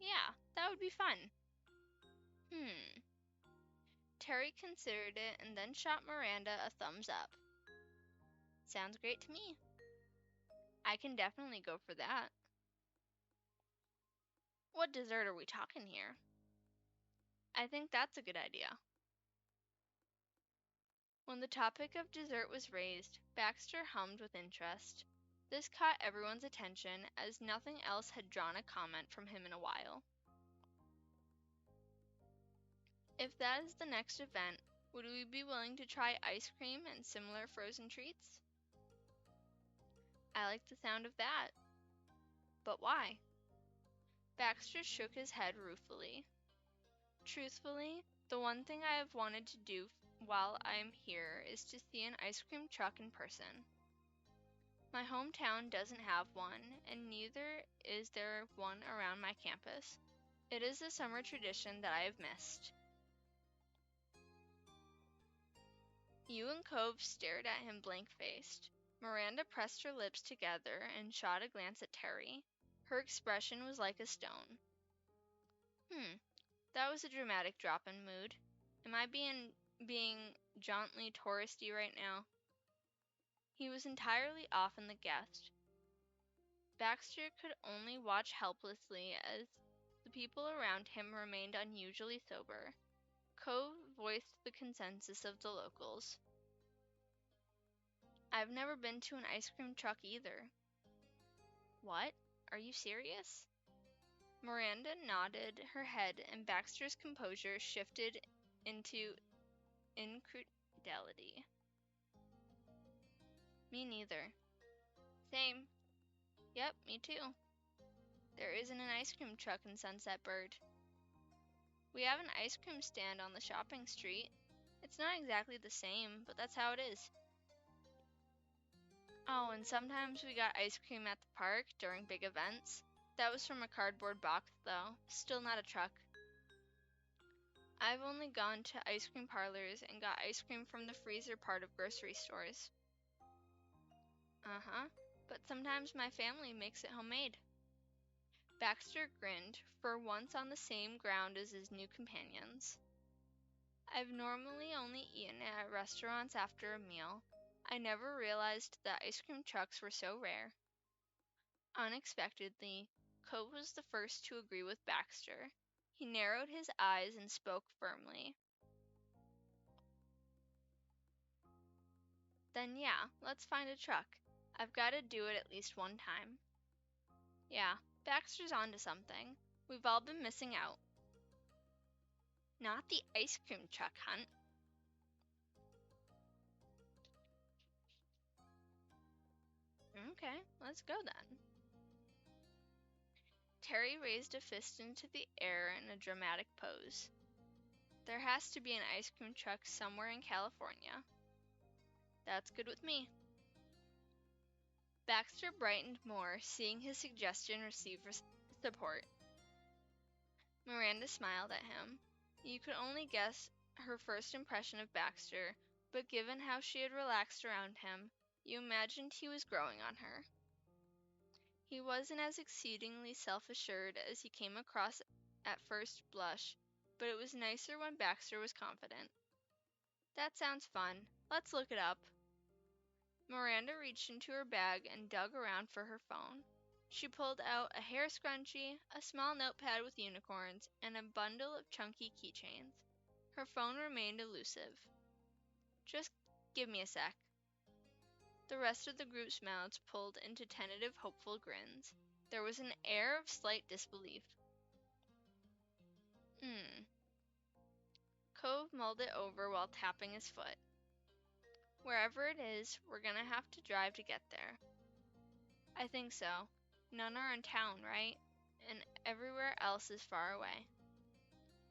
Yeah, that would be fun. Terry considered it and then shot Miranda a thumbs up. Sounds great to me. I can definitely go for that. What dessert are we talking here? I think that's a good idea. When the topic of dessert was raised, Baxter hummed with interest. This caught everyone's attention, as nothing else had drawn a comment from him in a while. If that is the next event, would we be willing to try ice cream and similar frozen treats? I like the sound of that. But why? Baxter shook his head ruefully. Truthfully, the one thing I have wanted to do while I am here is to see an ice cream truck in person. My hometown doesn't have one, and neither is there one around my campus. It is a summer tradition that I have missed. You and Cove stared at him blank-faced. Miranda pressed her lips together and shot a glance at Terry. Her expression was like a stone. That was a dramatic drop in mood. Am I being jauntily touristy right now? He was entirely off in the guest. Baxter could only watch helplessly as the people around him remained unusually sober. Cove voiced the consensus of the locals. I've never been to an ice cream truck either. What? Are you serious? Miranda nodded her head and Baxter's composure shifted into incredulity. Me neither. Same. Yep, me too. There isn't an ice cream truck in Sunset Bird. We have an ice cream stand on the shopping street. It's not exactly the same, but that's how it is. Oh, and sometimes we got ice cream at the park during big events. That was from a cardboard box, though. Still not a truck. I've only gone to ice cream parlors and got ice cream from the freezer part of grocery stores. Uh-huh, but sometimes my family makes it homemade. Baxter grinned, for once on the same ground as his new companions. I've normally only eaten at restaurants after a meal. I never realized that ice cream trucks were so rare. Unexpectedly, Cove was the first to agree with Baxter. He narrowed his eyes and spoke firmly. Then yeah, let's find a truck. I've got to do it at least one time. Yeah, Baxter's onto something. We've all been missing out. Not the ice cream truck hunt. Okay, let's go then. Terry raised a fist into the air in a dramatic pose. There has to be an ice cream truck somewhere in California. That's good with me. Baxter brightened more, seeing his suggestion receive support. Miranda smiled at him. You could only guess her first impression of Baxter, but given how she had relaxed around him, you imagined he was growing on her. He wasn't as exceedingly self-assured as he came across at first blush, but it was nicer when Baxter was confident. That sounds fun. Let's look it up. Miranda reached into her bag and dug around for her phone. She pulled out a hair scrunchie, a small notepad with unicorns, and a bundle of chunky keychains. Her phone remained elusive. Just give me a sec. The rest of the group's mouths pulled into tentative, hopeful grins. There was an air of slight disbelief. Cove mulled it over while tapping his foot. Wherever it is, we're gonna have to drive to get there. I think so. None are in town, right? And everywhere else is far away.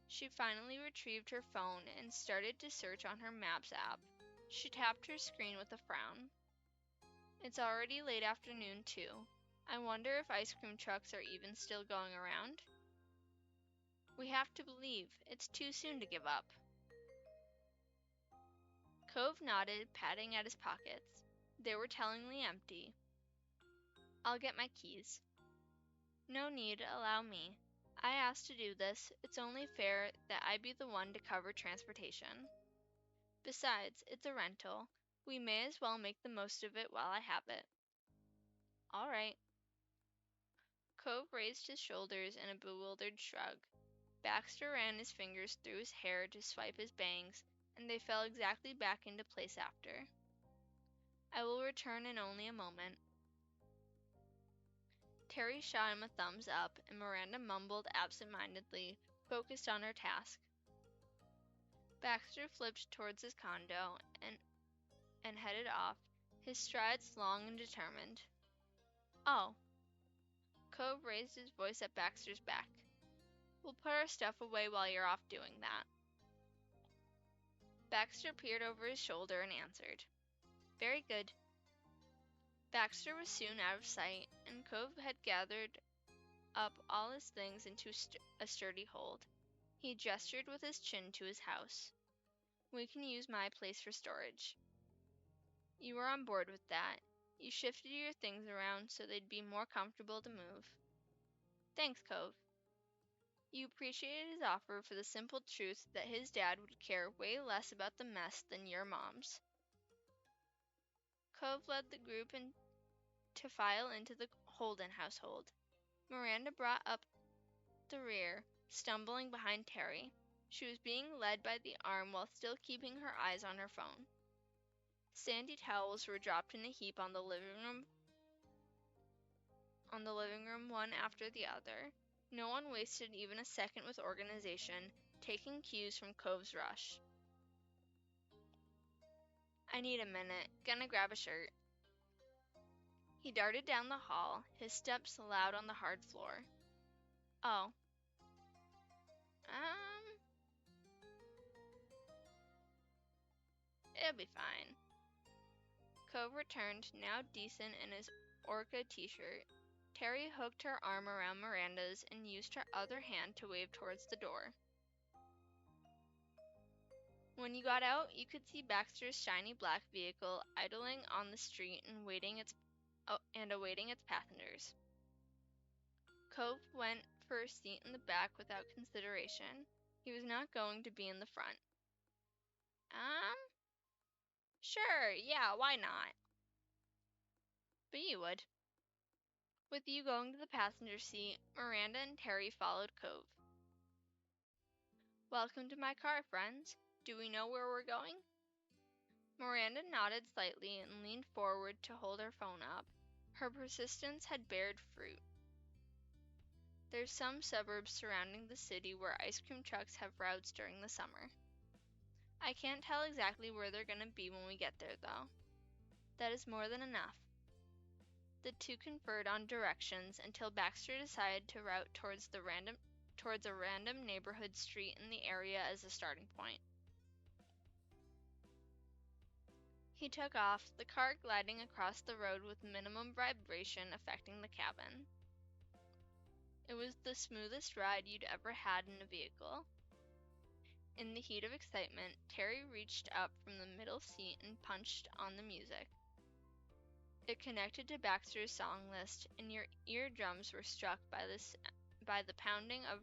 She finally retrieved her phone and started to search on her Maps app. She tapped her screen with a frown. It's already late afternoon, too. I wonder if ice cream trucks are even still going around. We have to believe. It's too soon to give up. Cove nodded, patting at his pockets. They were tellingly empty. I'll get my keys. No need, allow me. I asked to do this. It's only fair that I be the one to cover transportation. Besides, it's a rental. We may as well make the most of it while I have it. All right. Cove raised his shoulders in a bewildered shrug. Baxter ran his fingers through his hair to swipe his bangs, and they fell exactly back into place after. I will return in only a moment. Terry shot him a thumbs up, and Miranda mumbled absent-mindedly, focused on her task. Baxter flipped towards his condo and headed off, his strides long and determined. Oh. Cove raised his voice at Baxter's back. We'll put our stuff away while you're off doing that. Baxter peered over his shoulder and answered. Very good. Baxter was soon out of sight, and Cove had gathered up all his things into a sturdy hold. He gestured with his chin to his house. We can use my place for storage. You were on board with that. You shifted your things around so they'd be more comfortable to move. Thanks, Cove. You appreciated his offer for the simple truth that his dad would care way less about the mess than your mom's. Cove led the group to file into the Holden household. Miranda brought up the rear, stumbling behind Terry. She was being led by the arm while still keeping her eyes on her phone. Sandy towels were dropped in a heap on the living room, one after the other. No one wasted even a second with organization, taking cues from Cove's rush. I need a minute. Gonna grab a shirt. He darted down the hall, his steps loud on the hard floor. Oh. It'll be fine. Cove returned, now decent in his Orca t-shirt. Terry hooked her arm around Miranda's and used her other hand to wave towards the door. When you got out, you could see Baxter's shiny black vehicle idling on the street and awaiting its passengers. Cove went for a seat in the back without consideration. He was not going to be in the front. Sure, yeah, why not? But you would. With you going to the passenger seat, Miranda and Terry followed Cove. "Welcome to my car, friends. Do we know where we're going?" Miranda nodded slightly and leaned forward to hold her phone up. Her persistence had bared fruit. "There's some suburbs surrounding the city where ice cream trucks have routes during the summer. I can't tell exactly where they're going to be when we get there, though. That is more than enough." The two conferred on directions until Baxter decided to route towards a random neighborhood street in the area as a starting point. He took off, the car gliding across the road with minimum vibration affecting the cabin. It was the smoothest ride you'd ever had in a vehicle. In the heat of excitement, Terry reached up from the middle seat and punched on the music. It connected to Baxter's song list, and your eardrums were struck by the pounding of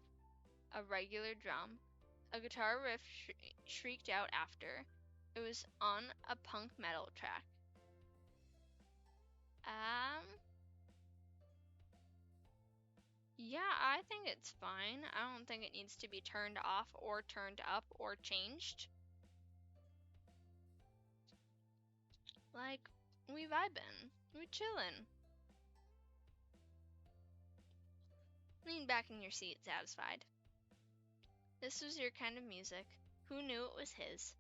a regular drum. A guitar riff shrieked out after. It was on a punk metal track. Yeah, I think it's fine. I don't think it needs to be turned off or turned up or changed. Like, we vibin'. We chillin'. Lean back in your seat, satisfied. This was your kind of music. Who knew it was his?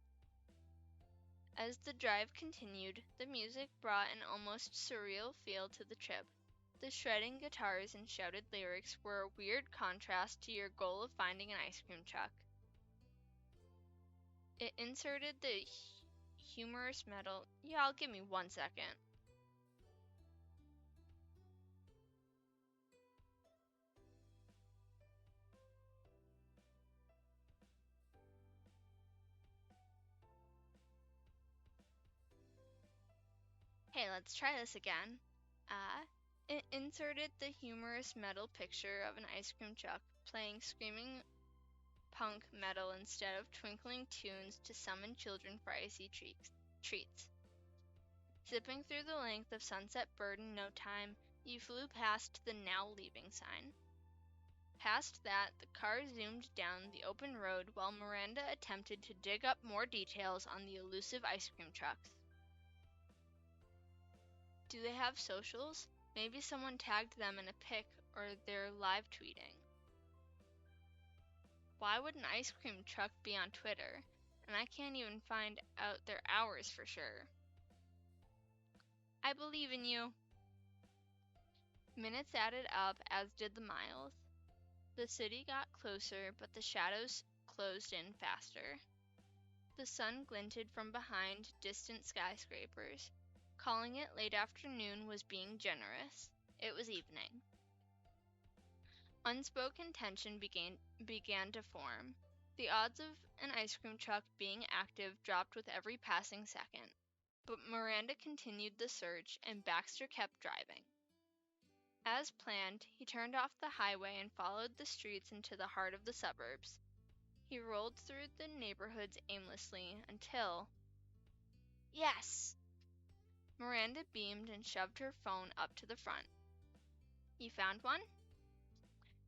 As the drive continued, the music brought an almost surreal feel to the trip. The shredding guitars and shouted lyrics were a weird contrast to your goal of finding an ice cream truck. It inserted the humorous metal. Y'all, give me 1 second. Hey, let's try this again. It inserted the humorous metal picture of an ice cream truck playing screaming punk metal instead of twinkling tunes to summon children for icy treats. Zipping through the length of Sunset Bird in no time, you flew past the "Now Leaving" sign. Past that, the car zoomed down the open road while Miranda attempted to dig up more details on the elusive ice cream trucks. Do they have socials? Maybe someone tagged them in a pic or they're live tweeting. Why would an ice cream truck be on Twitter? And I can't even find out their hours for sure. I believe in you. Minutes added up, as did the miles. The city got closer, but the shadows closed in faster. The sun glinted from behind distant skyscrapers. Calling it late afternoon was being generous. It was evening. Unspoken tension began to form. The odds of an ice cream truck being active dropped with every passing second. But Miranda continued the search, and Baxter kept driving. As planned, he turned off the highway and followed the streets into the heart of the suburbs. He rolled through the neighborhoods aimlessly until... Yes! Miranda beamed and shoved her phone up to the front. You found one?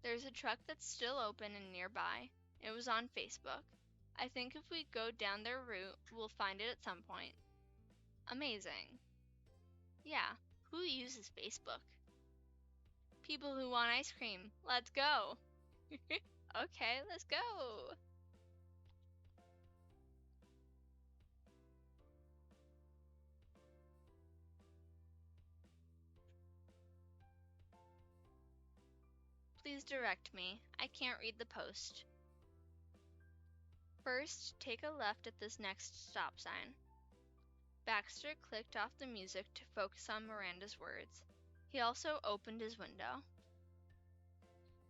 There's a truck that's still open and nearby. It was on Facebook. I think if we go down their route, we'll find it at some point. Amazing. Yeah, who uses Facebook? People who want ice cream. Let's go. Okay, let's go. Please direct me. I can't read the post. First, take a left at this next stop sign. Baxter clicked off the music to focus on Miranda's words. He also opened his window.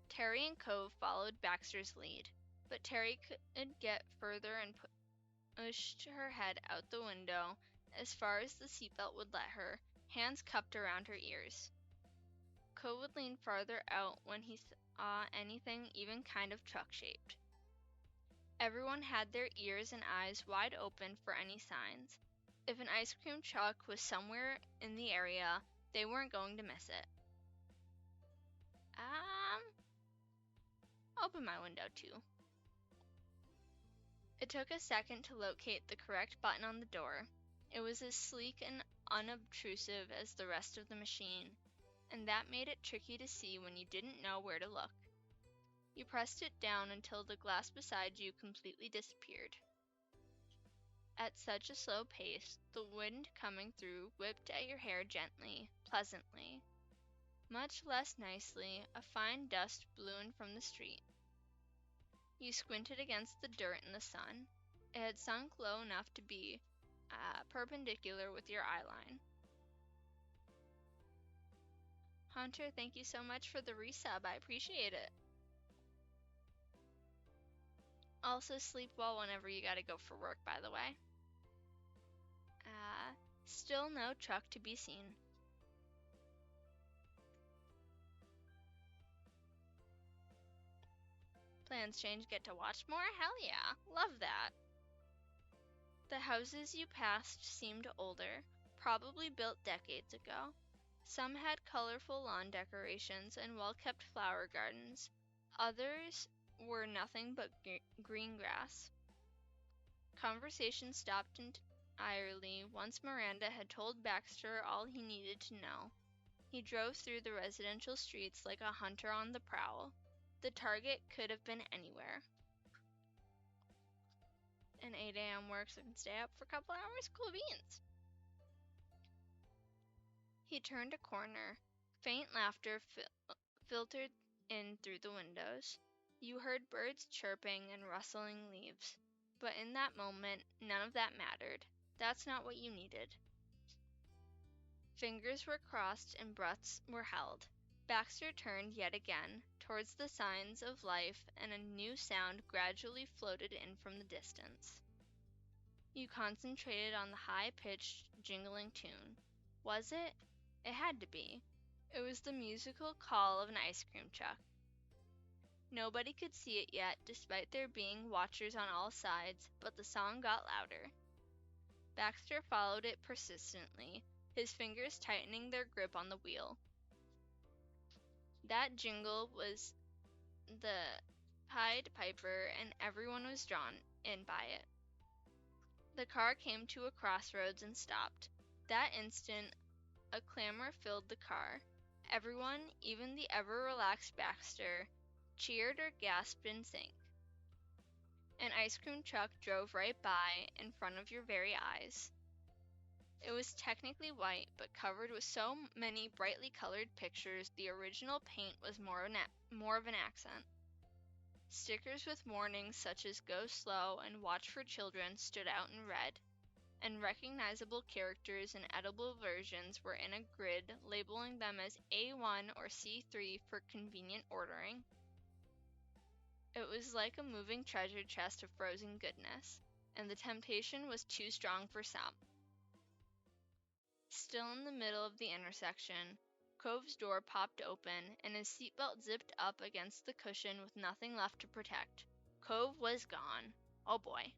Terry and Cove followed Baxter's lead, but Terry could get further and pushed her head out the window as far as the seatbelt would let her, hands cupped around her ears. Cove would lean farther out when he saw anything even kind of truck-shaped. Everyone had their ears and eyes wide open for any signs. If an ice cream truck was somewhere in the area, they weren't going to miss it. open my window too. It took a second to locate the correct button on the door. It was as sleek and unobtrusive as the rest of the machine, and that made it tricky to see when you didn't know where to look. You pressed it down until the glass beside you completely disappeared. At such a slow pace, the wind coming through whipped at your hair gently, pleasantly. Much less nicely, a fine dust blew in from the street. You squinted against the dirt in the sun. It had sunk low enough to be perpendicular with your eyeline. Hunter, thank you so much for the resub. I appreciate it. Also, sleep well whenever you gotta go for work, by the way. Still no truck to be seen. Plans change, get to watch more? Hell yeah, love that. The houses you passed seemed older, probably built decades ago. Some had colorful lawn decorations and well-kept flower gardens. Others were nothing but green grass. Conversation stopped entirely once Miranda had told Baxter all he needed to know. He drove through the residential streets like a hunter on the prowl. The target could have been anywhere. And 8 a.m. work, so I can stay up for a couple hours? Cool beans. He turned a corner. Faint laughter filtered in through the windows. You heard birds chirping and rustling leaves. But in that moment, none of that mattered. That's not what you needed. Fingers were crossed and breaths were held. Baxter turned yet again, towards the signs of life, and a new sound gradually floated in from the distance. You concentrated on the high-pitched, jingling tune. Was it? It had to be. It was the musical call of an ice cream truck. Nobody could see it yet, despite there being watchers on all sides, but the song got louder. Baxter followed it persistently, his fingers tightening their grip on the wheel. That jingle was the Pied Piper, and everyone was drawn in by it. The car came to a crossroads and stopped. That instant, a clamor filled the car. Everyone, even the ever-relaxed Baxter, cheered or gasped in sync. An ice cream truck drove right by, in front of your very eyes. It was technically white, but covered with so many brightly colored pictures, the original paint was more of an accent. Stickers with warnings such as "Go slow" and "Watch for children" stood out in red, and recognizable characters in edible versions were in a grid labeling them as A1 or C3 for convenient ordering. It was like a moving treasure chest of frozen goodness, and the temptation was too strong for some. Still in the middle of the intersection, Cove's door popped open, and his seatbelt zipped up against the cushion with nothing left to protect. Cove was gone. Oh boy.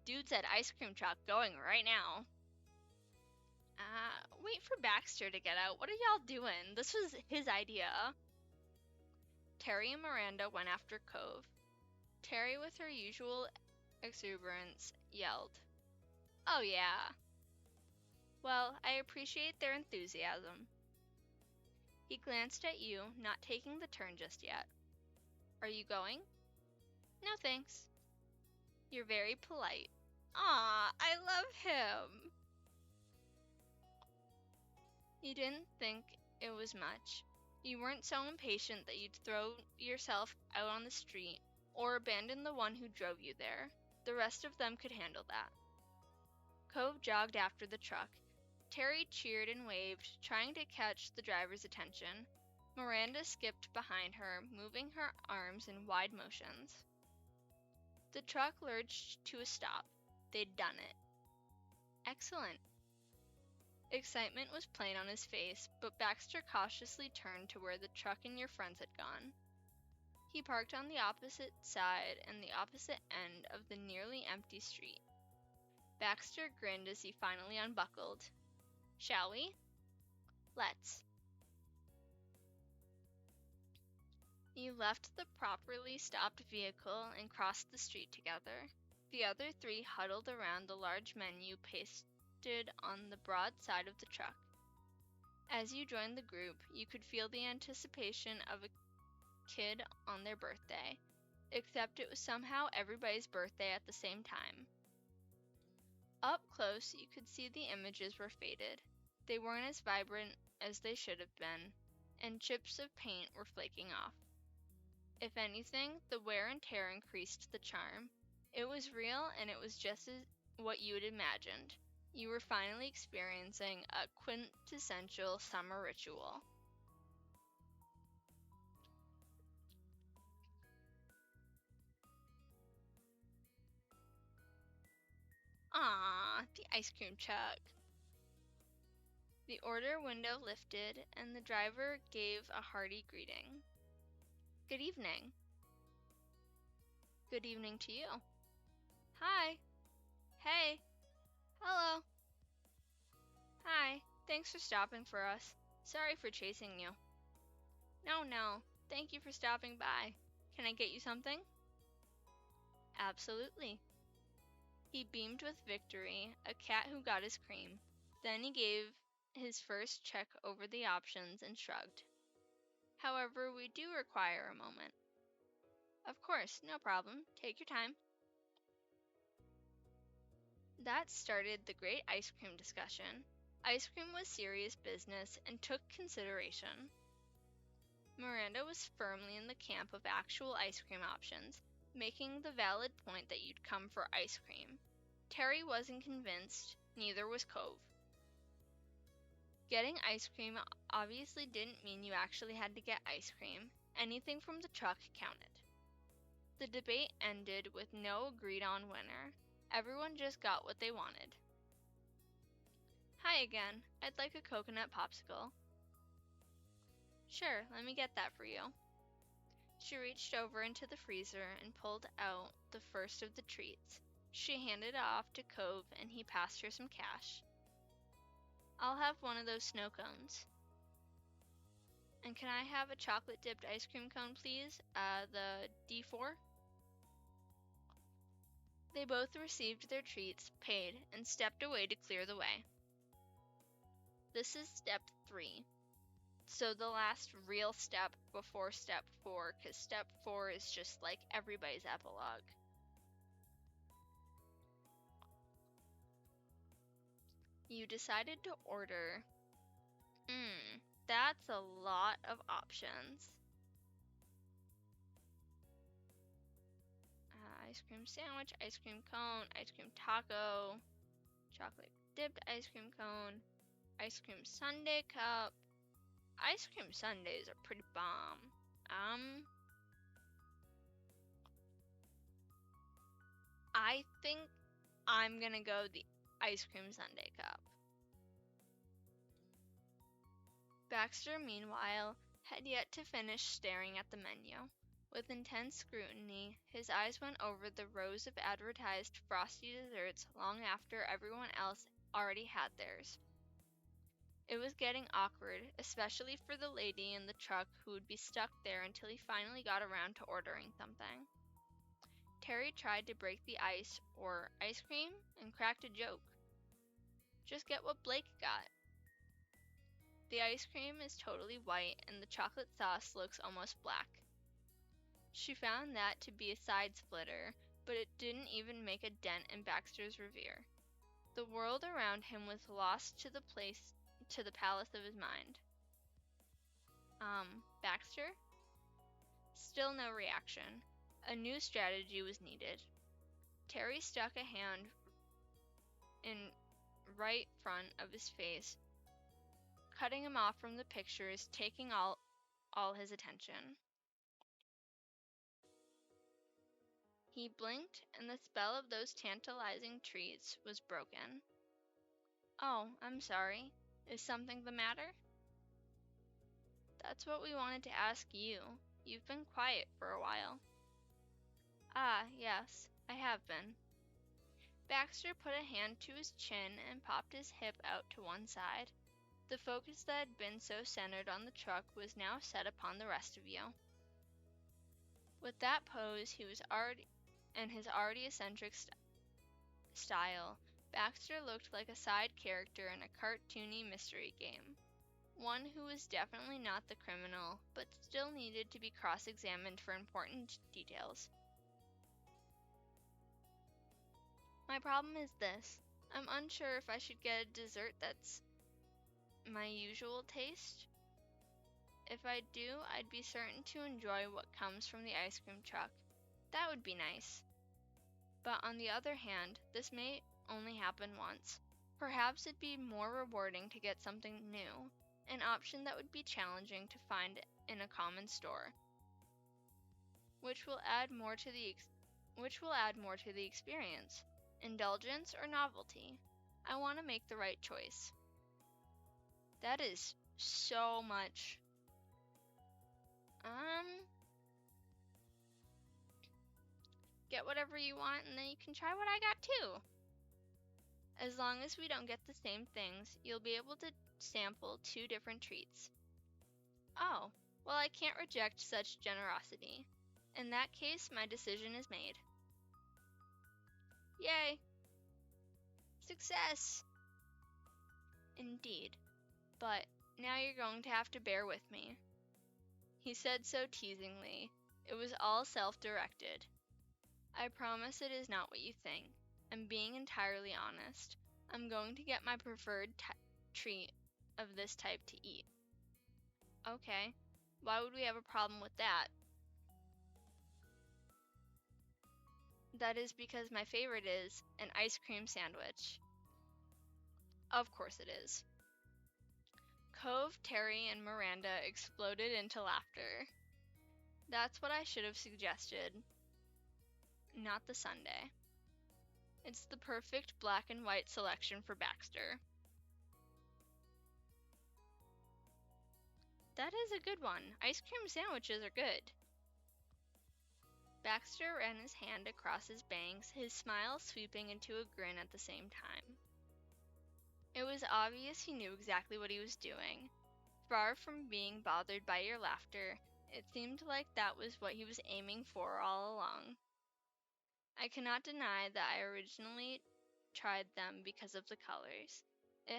Dude said ice cream truck going right now. Wait for Baxter to get out. What are y'all doing? This was his idea. Terry and Miranda went after Cove. Terry, with her usual exuberance, yelled, "Oh yeah." Well, I appreciate their enthusiasm. He glanced at you, not taking the turn just yet. Are you going? No thanks. You're very polite. Aw, I love him. You didn't think it was much. You weren't so impatient that you'd throw yourself out on the street or abandon the one who drove you there. The rest of them could handle that. Cove jogged after the truck. Terry cheered and waved, trying to catch the driver's attention. Miranda skipped behind her, moving her arms in wide motions. The truck lurched to a stop. They'd done it. Excellent. Excitement was plain on his face, but Baxter cautiously turned to where the truck and your friends had gone. He parked on the opposite side and the opposite end of the nearly empty street. Baxter grinned as he finally unbuckled. Shall we? Let's. You left the properly stopped vehicle and crossed the street together. The other three huddled around the large menu pasted on the broad side of the truck. As you joined the group, you could feel the anticipation of a kid on their birthday, except it was somehow everybody's birthday at the same time. Up close, you could see the images were faded. They weren't as vibrant as they should have been, and chips of paint were flaking off. If anything, the wear and tear increased the charm. It was real, and it was just what you had imagined. You were finally experiencing a quintessential summer ritual. Ah, the ice cream truck. The order window lifted, and the driver gave a hearty greeting. Good evening. Good evening to you. Hi. Hey. Hello. Hi. Thanks for stopping for us. Sorry for chasing you. No. Thank you for stopping by. Can I get you something? Absolutely. He beamed with victory, a cat who got his cream. Then he gave his first check over the options and shrugged. However, we do require a moment. Of course, no problem. Take your time. That started the great ice cream discussion. Ice cream was serious business and took consideration. Miranda was firmly in the camp of actual ice cream options, making the valid point that you'd come for ice cream. Terry wasn't convinced, neither was Cove. Getting ice cream obviously didn't mean you actually had to get ice cream. Anything from the truck counted. The debate ended with no agreed-on winner. Everyone just got what they wanted. Hi again. I'd like a coconut popsicle. Sure, let me get that for you. She reached over into the freezer and pulled out the first of the treats. She handed it off to Cove and he passed her some cash. I'll have one of those snow cones. And can I have a chocolate-dipped ice cream cone, please? The D4? They both received their treats, paid, and stepped away to clear the way. This is step 3. So the last real step before step 4, because step 4 is just like everybody's epilogue. You decided to order. That's a lot of options. Ice cream sandwich, ice cream cone, ice cream taco, chocolate dipped ice cream cone, ice cream sundae cup. Ice cream sundaes are pretty bomb. I think I'm gonna go the ice cream sundae cup. Baxter, meanwhile, had yet to finish staring at the menu. With intense scrutiny, his eyes went over the rows of advertised frosty desserts long after everyone else already had theirs. It was getting awkward, especially for the lady in the truck who would be stuck there until he finally got around to ordering something. Terry tried to break the ice, or ice cream, and cracked a joke. Just get what Blake got. The ice cream is totally white and the chocolate sauce looks almost black. She found that to be a side splitter, but it didn't even make a dent in Baxter's revere. The world around him was lost to the palace of his mind. Baxter? Still no reaction. A new strategy was needed. Terry stuck a hand in right front of his face, cutting him off from the pictures, taking all his attention. He blinked, and the spell of those tantalizing treats was broken. Oh, I'm sorry. Is something the matter? That's what we wanted to ask you. You've been quiet for a while. Ah, yes, I have been. Baxter put a hand to his chin and popped his hip out to one side. The focus that had been so centered on the truck was now set upon the rest of you. With that pose, and his already eccentric style, Baxter looked like a side character in a cartoony mystery game. One who was definitely not the criminal, but still needed to be cross-examined for important details. My problem is this. I'm unsure if I should get a dessert that's my usual taste. If I do, I'd be certain to enjoy what comes from the ice cream truck. That would be nice. But on the other hand, this may only happen once. Perhaps it'd be more rewarding to get something new, an option that would be challenging to find in a common store, which will add more to the experience. Indulgence or novelty? I want to make the right choice. That is so much. Get whatever you want and then you can try what I got too. As long as we don't get the same things, you'll be able to sample 2 different treats. Oh, well, I can't reject such generosity. In that case, my decision is made. Yay! Success! Indeed. But now you're going to have to bear with me. He said so teasingly. It was all self-directed. I promise it is not what you think. I'm being entirely honest. I'm going to get my preferred treat of this type to eat. Okay, why would we have a problem with that? That is because my favorite is an ice cream sandwich. Of course it is. Cove, Terry, and Miranda exploded into laughter. That's what I should have suggested. Not the sundae. It's the perfect black and white selection for Baxter. That is a good one. Ice cream sandwiches are good. Baxter ran his hand across his bangs, his smile sweeping into a grin at the same time. It was obvious he knew exactly what he was doing. Far from being bothered by your laughter, it seemed like that was what he was aiming for all along. I cannot deny that I originally tried them because of the colors. It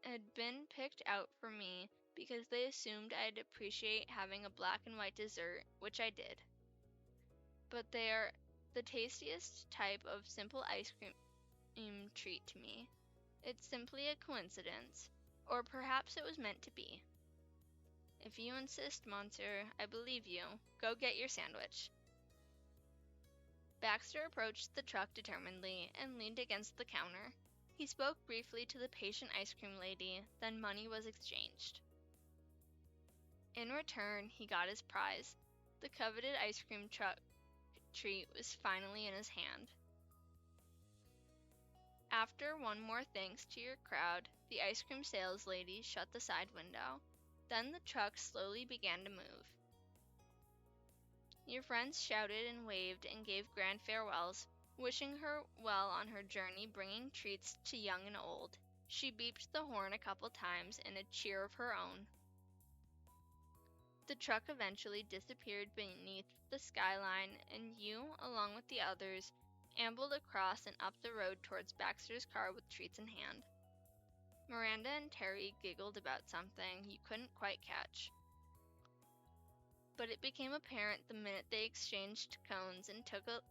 had been picked out for me because they assumed I'd appreciate having a black and white dessert, which I did. But they are the tastiest type of simple ice cream treat to me. It's simply a coincidence, or perhaps it was meant to be. If you insist, Monsieur, I believe you. Go get your sandwich. Baxter approached the truck determinedly and leaned against the counter. He spoke briefly to the patient ice cream lady, then money was exchanged. In return, he got his prize. The coveted ice cream truck treat was finally in his hand. After one more thanks to your crowd, the ice cream sales lady shut the side window. Then the truck slowly began to move. Your friends shouted and waved and gave grand farewells, wishing her well on her journey bringing treats to young and old. She beeped the horn a couple times in a cheer of her own. The truck eventually disappeared beneath the skyline, and you, along with the others, ambled across and up the road towards Baxter's car with treats in hand. Miranda and Terry giggled about something you couldn't quite catch. But it became apparent the minute they exchanged cones and took a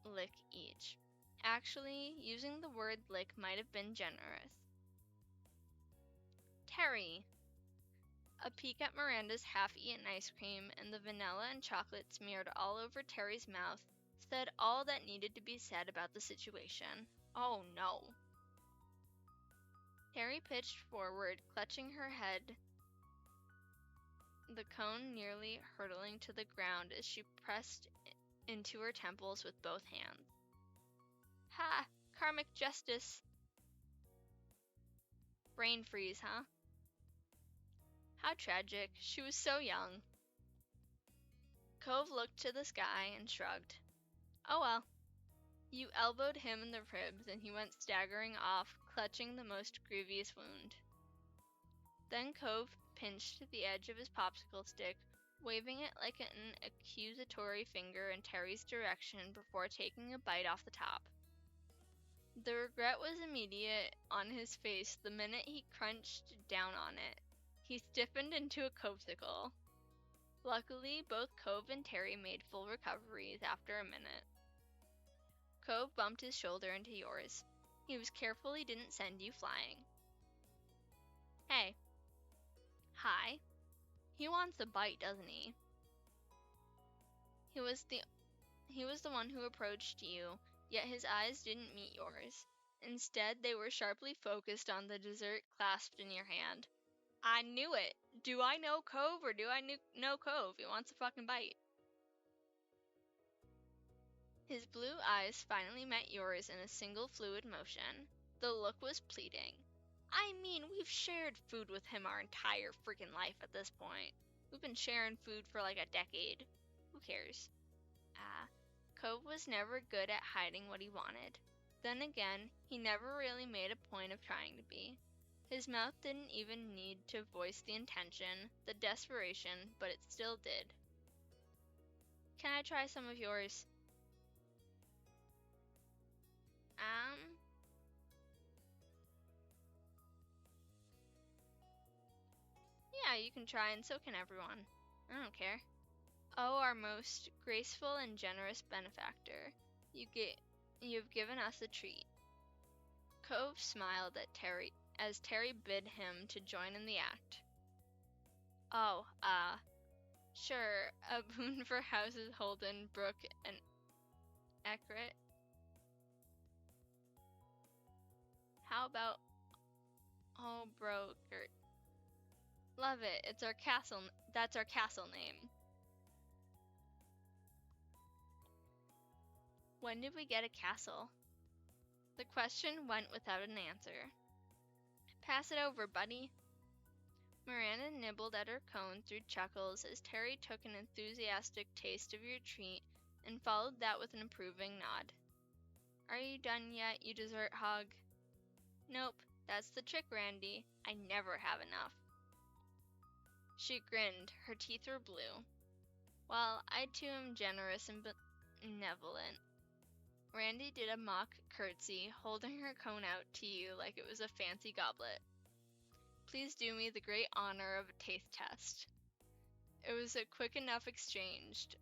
lick each. Actually, using the word lick might have been generous. Terry! A peek at Miranda's half-eaten ice cream and the vanilla and chocolate smeared all over Terry's mouth said all that needed to be said about the situation. Oh no! Terry pitched forward, clutching her head, the cone nearly hurtling to the ground as she pressed into her temples with both hands. Ha! Karmic justice! Brain freeze, huh? How tragic. She was so young. Cove looked to the sky and shrugged. Oh well. You elbowed him in the ribs and he went staggering off, clutching the most grievous wound. Then Cove pinched the edge of his popsicle stick, waving it like an accusatory finger in Terry's direction before taking a bite off the top. The regret was immediate on his face the minute he crunched down on it. He stiffened into a covesicle. Luckily, both Cove and Terry made full recoveries after a minute. Cove bumped his shoulder into yours. He was careful he didn't send you flying. Hey. Hi. He wants a bite, doesn't he? He was the one who approached you, yet his eyes didn't meet yours. Instead, they were sharply focused on the dessert clasped in your hand. I knew it! Do I know Cove or do I know Cove? He wants a fucking bite. His blue eyes finally met yours in a single fluid motion. The look was pleading. I mean, we've shared food with him our entire freaking life at this point. We've been sharing food for like a decade. Who cares? Cove was never good at hiding what he wanted. Then again, he never really made a point of trying to be. His mouth didn't even need to voice the intention, the desperation, but it still did. Can I try some of yours? Yeah, you can try and so can everyone. I don't care. Oh, our most graceful and generous benefactor, you've given us a treat. Cove smiled at Terry as Terry bid him to join in the act. Oh, sure, a boon for Houses Holden, Brooke, and Eckert. How about Brogert? Love it. That's our castle name. When did we get a castle? The question went without an answer. Pass it over, buddy. Miranda nibbled at her cone through chuckles as Terry took an enthusiastic taste of your treat and followed that with an approving nod. Are you done yet, you dessert hog? Nope, that's the trick, Randy. I never have enough. She grinned. Her teeth were blue. Well, I too am generous and benevolent. Randy did a mock curtsy, holding her cone out to you like it was a fancy goblet. Please do me the great honor of a taste test. It was a quick enough exchange,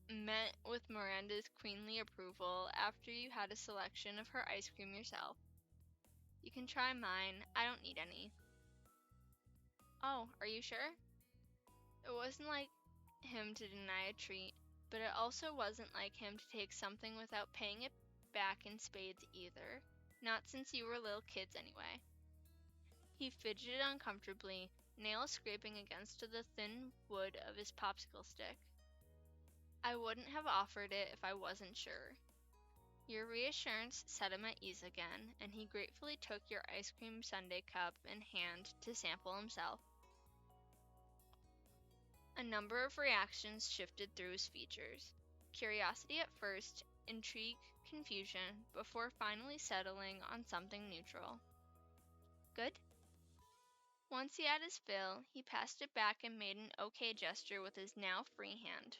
met with Miranda's queenly approval after you had a selection of her ice cream yourself. You can try mine. I don't need any. Oh, are you sure? It wasn't like him to deny a treat, but it also wasn't like him to take something without paying it back in spades either. Not since you were little kids anyway. He fidgeted uncomfortably, nails scraping against the thin wood of his popsicle stick. I wouldn't have offered it if I wasn't sure. Your reassurance set him at ease again, and he gratefully took your ice cream sundae cup in hand to sample himself. A number of reactions shifted through his features. Curiosity at first, intrigue, confusion, before finally settling on something neutral. Good? Once he had his fill, he passed it back and made an okay gesture with his now free hand.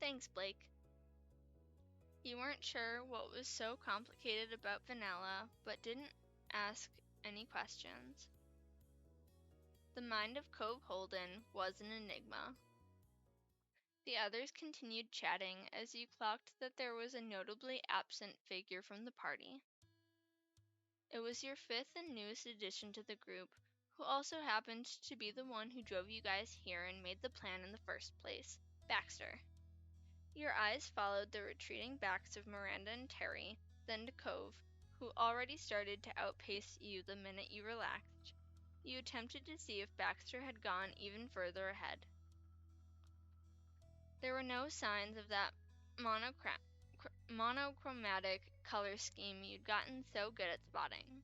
Thanks, Blake. You weren't sure what was so complicated about vanilla, but didn't ask any questions. The mind of Cove Holden was an enigma. The others continued chatting as you clocked that there was a notably absent figure from the party. It was your fifth and newest addition to the group, who also happened to be the one who drove you guys here and made the plan in the first place, Baxter. Your eyes followed the retreating backs of Miranda and Terry, then to Cove, who already started to outpace you the minute you relaxed. You attempted to see if Baxter had gone even further ahead. There were no signs of that monochromatic color scheme you'd gotten so good at spotting.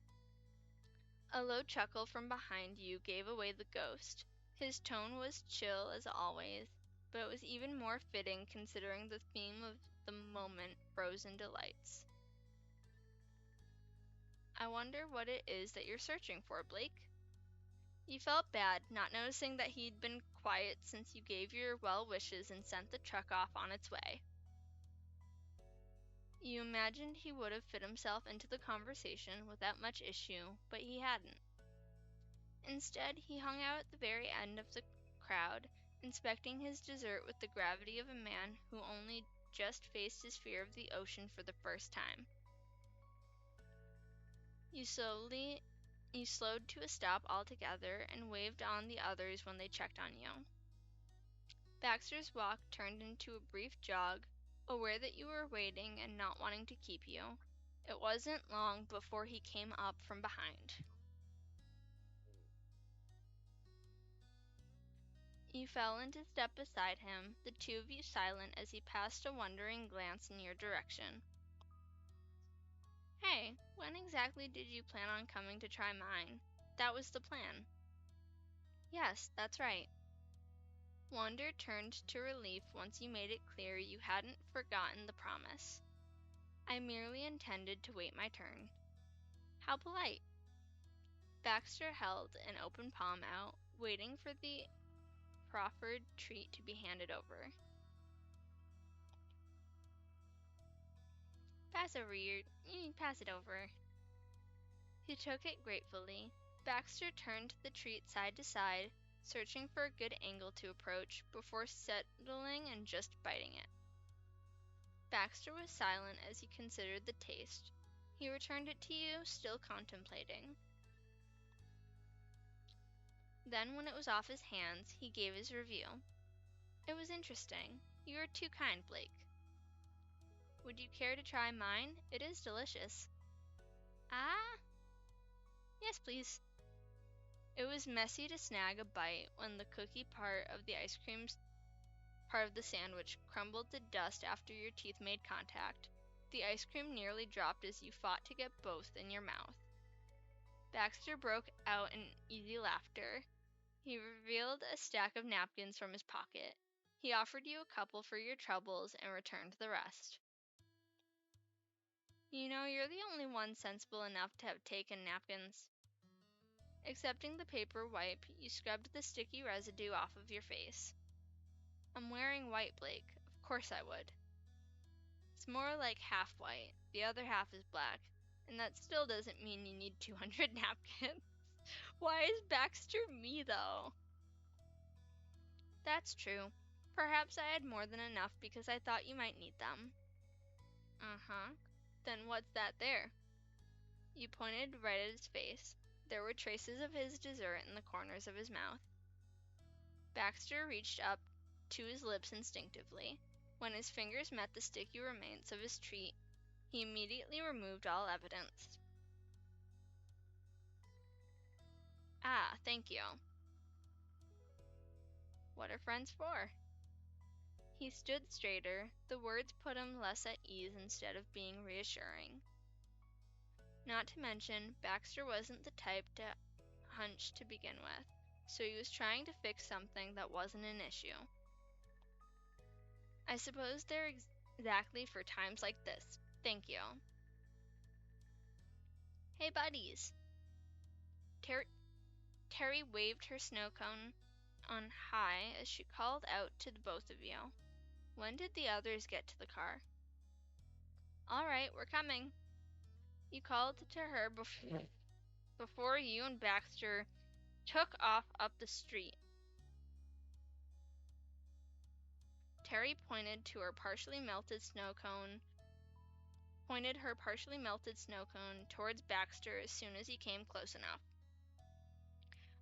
A low chuckle from behind you gave away the ghost. His tone was chill as always, but it was even more fitting considering the theme of the moment, frozen delights. I wonder what it is that you're searching for, Blake. You felt bad, not noticing that he'd been quiet since you gave your well wishes and sent the truck off on its way. You imagined he would have fit himself into the conversation without much issue, but he hadn't. Instead, he hung out at the very end of the crowd, inspecting his dessert with the gravity of a man who only just faced his fear of the ocean for the first time. You slowed to a stop altogether and waved on the others when they checked on you. Baxter's walk turned into a brief jog, aware that you were waiting and not wanting to keep you. It wasn't long before he came up from behind. You fell into step beside him, the two of you silent as he passed a wondering glance in your direction. Hey, when exactly did you plan on coming to try mine? That was the plan. Yes, that's right. Wonder turned to relief once you made it clear you hadn't forgotten the promise. I merely intended to wait my turn. How polite. Baxter held an open palm out, waiting for the proffered treat to be handed over. Pass it over. He took it gratefully. Baxter turned the treat side to side, searching for a good angle to approach before settling and just biting it. Baxter was silent as he considered the taste. He returned it to you, still contemplating. Then, when it was off his hands, he gave his review. It was interesting. You are too kind, Blake. Would you care to try mine? It is delicious. Ah? Yes, please. It was messy to snag a bite when the cookie part of the sandwich crumbled to dust after your teeth made contact. The ice cream nearly dropped as you fought to get both in your mouth. Baxter broke out in easy laughter. He revealed a stack of napkins from his pocket. He offered you a couple for your troubles and returned the rest. You know, you're the only one sensible enough to have taken napkins. Accepting the paper wipe, you scrubbed the sticky residue off of your face. I'm wearing white, Blake. Of course I would. It's more like half white. The other half is black. And that still doesn't mean you need 200 napkins. Why is Baxter me, though? That's true. Perhaps I had more than enough because I thought you might need them. Uh-huh. Then what's that there? You pointed right at his face. There were traces of his dessert in the corners of his mouth. Baxter reached up to his lips instinctively. When his fingers met the sticky remains of his treat, he immediately removed all evidence. Ah, thank you. What are friends for? He stood straighter. The words put him less at ease instead of being reassuring. Not to mention, Baxter wasn't the type to hunch to begin with, so he was trying to fix something that wasn't an issue. I suppose they're exactly for times like this. Thank you. Hey, buddies. Terry waved her snow cone on high as she called out to the both of you. When did the others get to the car? All right, we're coming. You called to her before you and Baxter took off up the street. Terry pointed her partially melted snow cone towards Baxter as soon as he came close enough.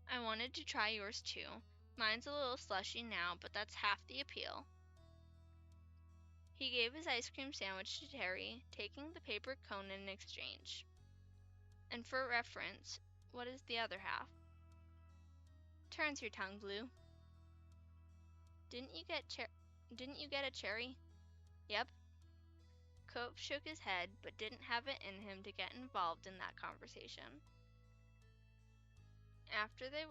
I wanted to try yours too. Mine's a little slushy now, but that's half the appeal. He gave his ice cream sandwich to Terry, taking the paper cone in exchange. And for reference, what is the other half? Turns your tongue blue. Didn't you get a cherry? Yep. Cope shook his head, but didn't have it in him to get involved in that conversation. After they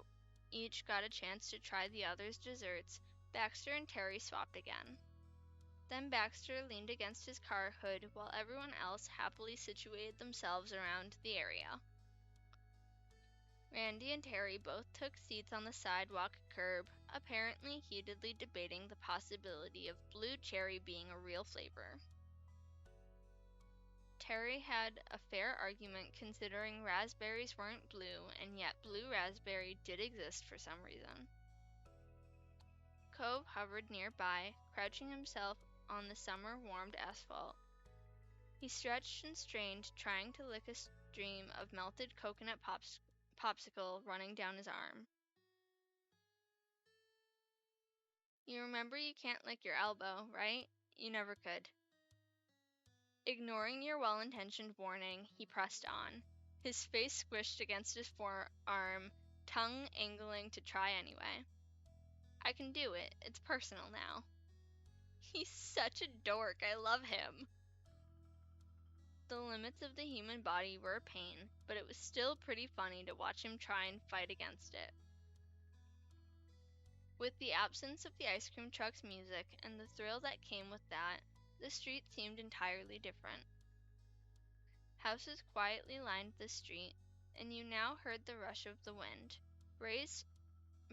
each got a chance to try the other's desserts, Baxter and Terry swapped again. Then Baxter leaned against his car hood while everyone else happily situated themselves around the area. Randy and Terry both took seats on the sidewalk curb, apparently heatedly debating the possibility of blue cherry being a real flavor. Terry had a fair argument considering raspberries weren't blue, and yet blue raspberry did exist for some reason. Cove hovered nearby, crouching himself on the summer-warmed asphalt. He stretched and strained, trying to lick a stream of melted coconut popsicle running down his arm. You remember you can't lick your elbow, right? You never could. Ignoring your well-intentioned warning, he pressed on, his face squished against his forearm, tongue angling to try anyway. I can do it. It's personal now. He's such a dork. I love him. The limits of the human body were a pain, but it was still pretty funny to watch him try and fight against it. With the absence of the ice cream truck's music and the thrill that came with that, the street seemed entirely different. Houses quietly lined the street, and you now heard the rush of the wind.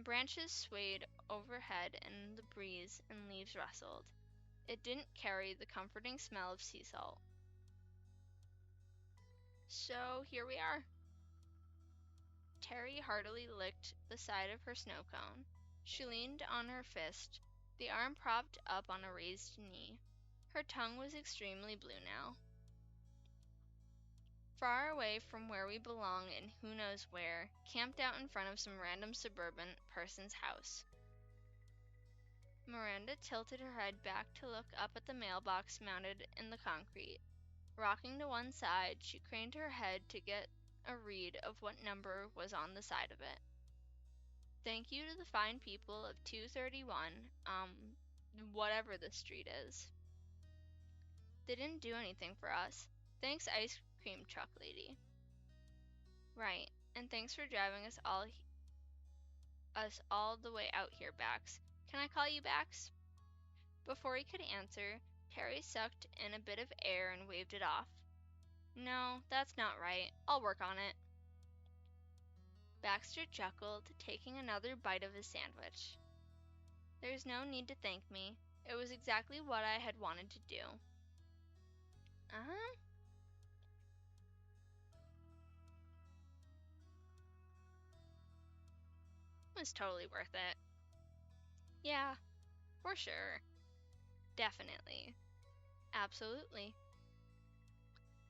Branches swayed overhead in the breeze and leaves rustled. It didn't carry the comforting smell of sea salt. So here we are. Terry heartily licked the side of her snow cone. She leaned on her fist, the arm propped up on a raised knee. Her tongue was extremely blue now. Far away from where we belong and who knows where, camped out in front of some random suburban person's house. Miranda tilted her head back to look up at the mailbox mounted in the concrete. Rocking to one side, she craned her head to get a read of what number was on the side of it. Thank you to the fine people of 231, whatever the street is. They didn't do anything for us. Thanks, ice cream truck lady. Right, and thanks for driving us all the way out here, Bax. Can I call you Bax? Before he could answer, Terry sucked in a bit of air and waved it off. No, that's not right. I'll work on it. Baxter chuckled, taking another bite of his sandwich. There's no need to thank me. It was exactly what I had wanted to do. It was totally worth it. Yeah, for sure. Definitely. Absolutely.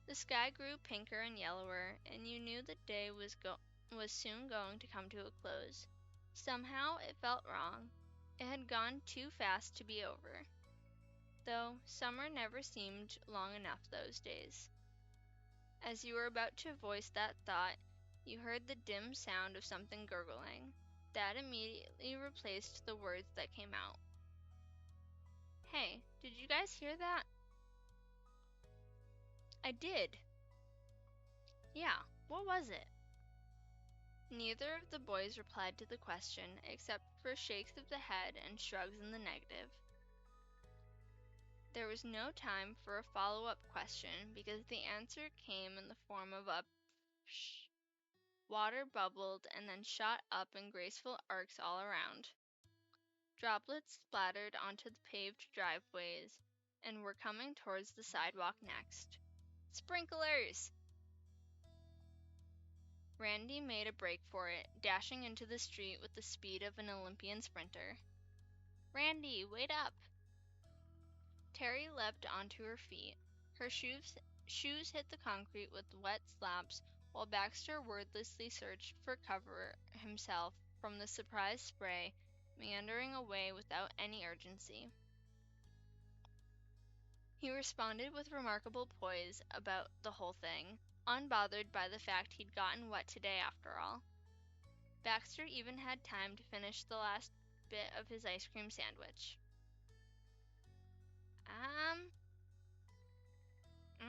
The sky grew pinker and yellower, and you knew the day was soon going to come to a close. Somehow it felt wrong. It had gone too fast to be over. Though summer never seemed long enough those days. As you were about to voice that thought, you heard the dim sound of something gurgling. That immediately replaced the words that came out. Hey, did you guys hear that? I did. Yeah, what was it? Neither of the boys replied to the question, except for shakes of the head and shrugs in the negative. There was no time for a follow-up question because the answer came in the form of a psh. Water bubbled and then shot up in graceful arcs all around. Droplets splattered onto the paved driveways and were coming towards the sidewalk next. Sprinklers! Randy made a break for it, dashing into the street with the speed of an Olympian sprinter. Randy, wait up! Terry leapt onto her feet. Her shoes hit the concrete with wet slaps, while Baxter wordlessly searched for cover himself from the surprise spray, meandering away without any urgency. He responded with remarkable poise about the whole thing, unbothered by the fact he'd gotten wet today after all. Baxter even had time to finish the last bit of his ice cream sandwich. I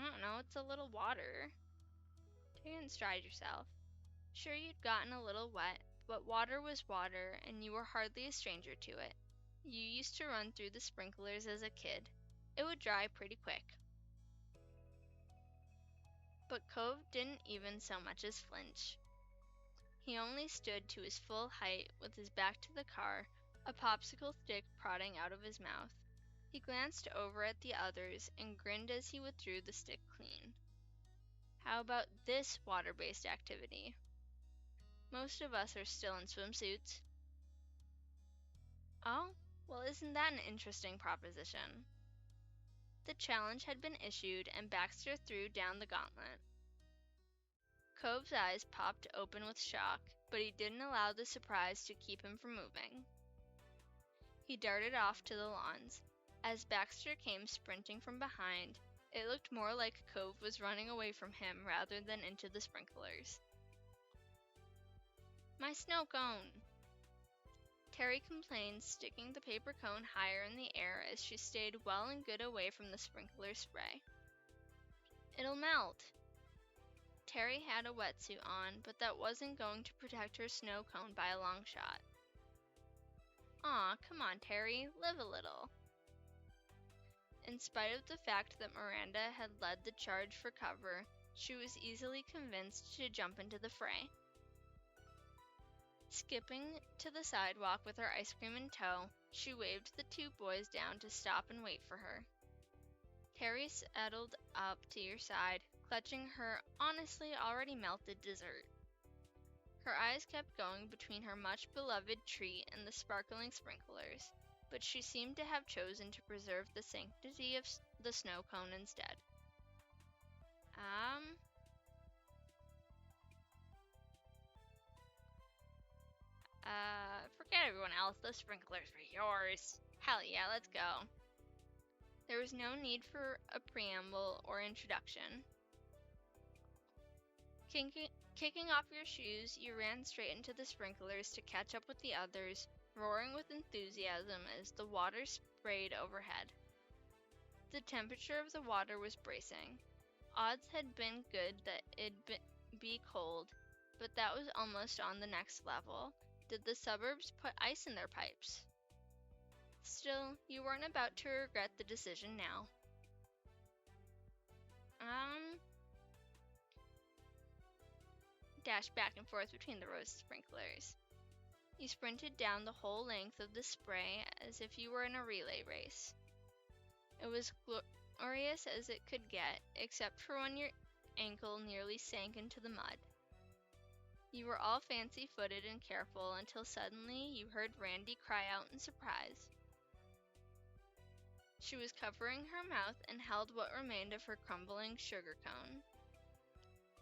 don't know, it's a little water. Take it in stride yourself. Sure, you'd gotten a little wet, but water was water, and you were hardly a stranger to it. You used to run through the sprinklers as a kid. it would dry pretty quick. But Cove didn't even so much as flinch. He only stood to his full height with his back to the car, a popsicle stick prodding out of his mouth. He glanced over at the others and grinned as he withdrew the stick clean. How about this water-based activity? Most of us are still in swimsuits. Oh, well, isn't that an interesting proposition? The challenge had been issued, and Baxter threw down the gauntlet. Cove's eyes popped open with shock, but he didn't allow the surprise to keep him from moving. He darted off to the lawns. As Baxter came sprinting from behind, it looked more like Cove was running away from him rather than into the sprinklers. My snow cone! Terry complained, sticking the paper cone higher in the air as she stayed well and good away from the sprinkler spray. It'll melt! Terry had a wetsuit on, but that wasn't going to protect her snow cone by a long shot. Aw, come on, Terry, live a little. In spite of the fact that Miranda had led the charge for cover, she was easily convinced to jump into the fray. Skipping to the sidewalk with her ice cream in tow, she waved the two boys down to stop and wait for her. Terry settled up to your side, clutching her honestly already melted dessert. Her eyes kept going between her much-beloved treat and the sparkling sprinklers, but she seemed to have chosen to preserve the sanctity of the snow cone instead. Forget everyone else, those sprinklers were yours. Hell yeah, let's go. There was no need for a preamble or introduction. Kicking off your shoes, you ran straight into the sprinklers to catch up with the others, roaring with enthusiasm as the water sprayed overhead. The temperature of the water was bracing. Odds had been good that it'd be cold, but that was almost on the next level. Did the suburbs put ice in their pipes? Still, you weren't about to regret the decision now. Dashed back and forth between the rows of sprinklers. You sprinted down the whole length of the spray as if you were in a relay race. It was glorious as it could get, except for when your ankle nearly sank into the mud. You were all fancy-footed and careful until suddenly you heard Randy cry out in surprise. She was covering her mouth and held what remained of her crumbling sugar cone.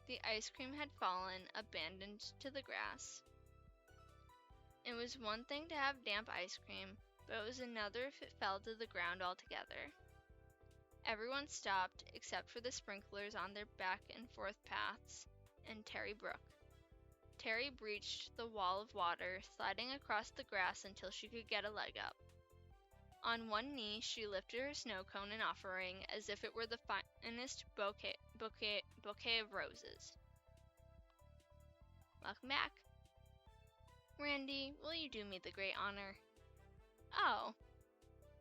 The ice cream had fallen, abandoned to the grass. It was one thing to have damp ice cream, but it was another if it fell to the ground altogether. Everyone stopped, except for the sprinklers on their back-and-forth paths, and Terry Brooke. Terry breached the wall of water, sliding across the grass until she could get a leg up. On one knee, she lifted her snow cone in offering as if it were the finest bouquet of roses. Welcome back. Randy, will you do me the great honor? Oh.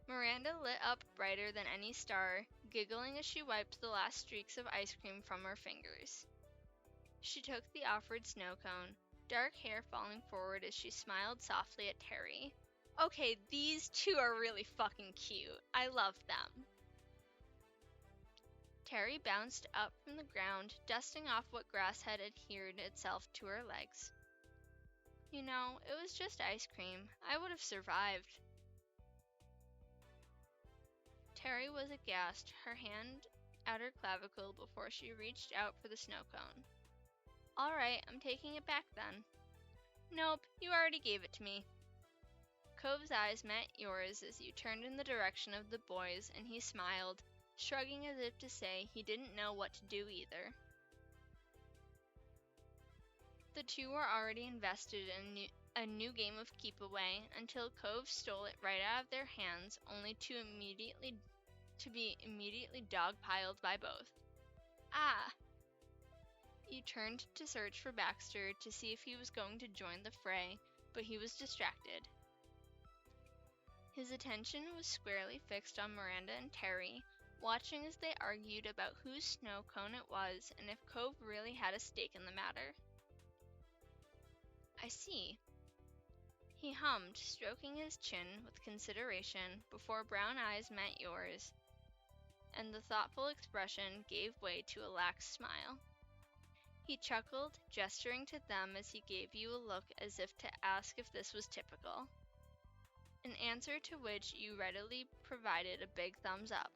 Miranda lit up brighter than any star, giggling as she wiped the last streaks of ice cream from her fingers. She took the offered snow cone, dark hair falling forward as she smiled softly at Terry. Okay, these two are really fucking cute. I love them. Terry bounced up from the ground, dusting off what grass had adhered itself to her legs. You know, it was just ice cream. I would have survived. Terry was aghast, her hand at her clavicle before she reached out for the snow cone. All right, I'm taking it back then. Nope, you already gave it to me. Cove's eyes met yours as you turned in the direction of the boys, and he smiled, shrugging as if to say he didn't know what to do either. The two were already invested in a new game of keep away until Cove stole it right out of their hands, only to be immediately dogpiled by both. Ah! You turned to search for Baxter to see if he was going to join the fray, but he was distracted. His attention was squarely fixed on Miranda and Terry, watching as they argued about whose snow cone it was and if Cove really had a stake in the matter. "I see," he hummed, stroking his chin with consideration before brown eyes met yours, and the thoughtful expression gave way to a lax smile. He chuckled, gesturing to them as he gave you a look as if to ask if this was typical, an answer to which you readily provided a big thumbs up.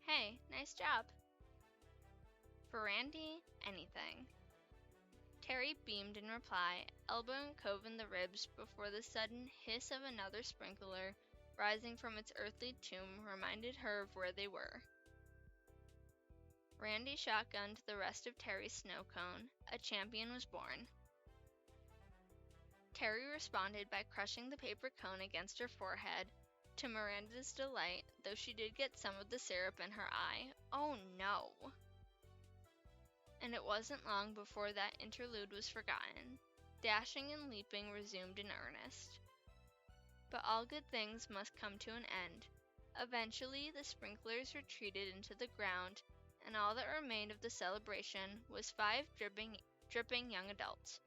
"Hey, nice job." For Randy, anything. Terry beamed in reply, elbowing Cove in the ribs before the sudden hiss of another sprinkler rising from its earthly tomb reminded her of where they were. Randy shotgunned the rest of Terry's snow cone. A champion was born. Terry responded by crushing the paper cone against her forehead, to Miranda's delight, though she did get some of the syrup in her eye. Oh no! And it wasn't long before that interlude was forgotten. Dashing and leaping resumed in earnest. But all good things must come to an end. Eventually, the sprinklers retreated into the ground, and all that remained of the celebration was 5 dripping young adults.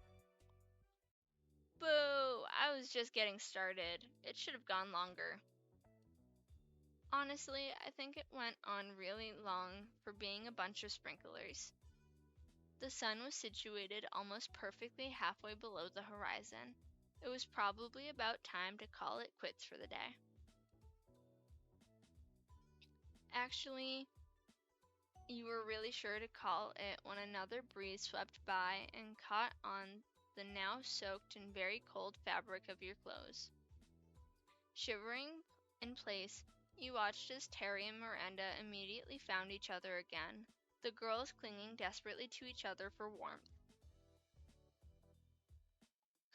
Boo! I was just getting started. It should have gone longer. Honestly, I think it went on really long for being a bunch of sprinklers. The sun was situated almost perfectly halfway below the horizon. It was probably about time to call it quits for the day. Actually, you were really sure to call it when another breeze swept by and caught on the now soaked and very cold fabric of your clothes. Shivering in place, you watched as Terry and Miranda immediately found each other again, the girls clinging desperately to each other for warmth.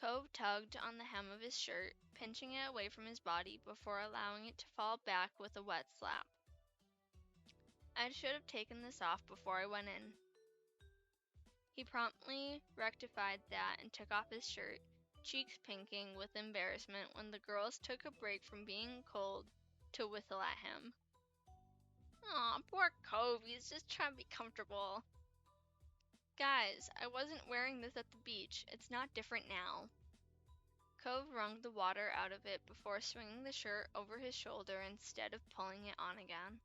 Cove tugged on the hem of his shirt, pinching it away from his body before allowing it to fall back with a wet slap. "I should have taken this off before I went in." He promptly rectified that and took off his shirt, cheeks pinking with embarrassment when the girls took a break from being cold to whistle at him. "Aw, poor Cove, he's just trying to be comfortable." "Guys, I wasn't wearing this at the beach. It's not different now." Cove wrung the water out of it before swinging the shirt over his shoulder instead of pulling it on again.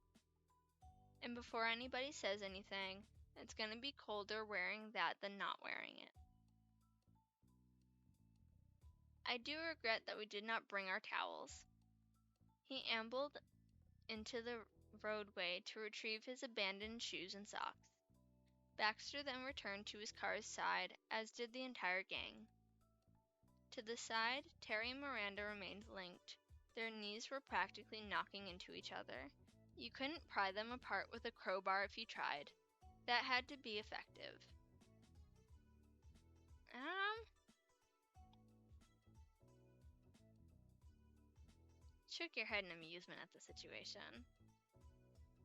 "And before anybody says anything, it's going to be colder wearing that than not wearing it. I do regret that we did not bring our towels." He ambled into the roadway to retrieve his abandoned shoes and socks. Baxter then returned to his car's side, as did the entire gang. To the side, Terry and Miranda remained linked. Their knees were practically knocking into each other. You couldn't pry them apart with a crowbar if you tried. That had to be effective. Shook your head in amusement at the situation.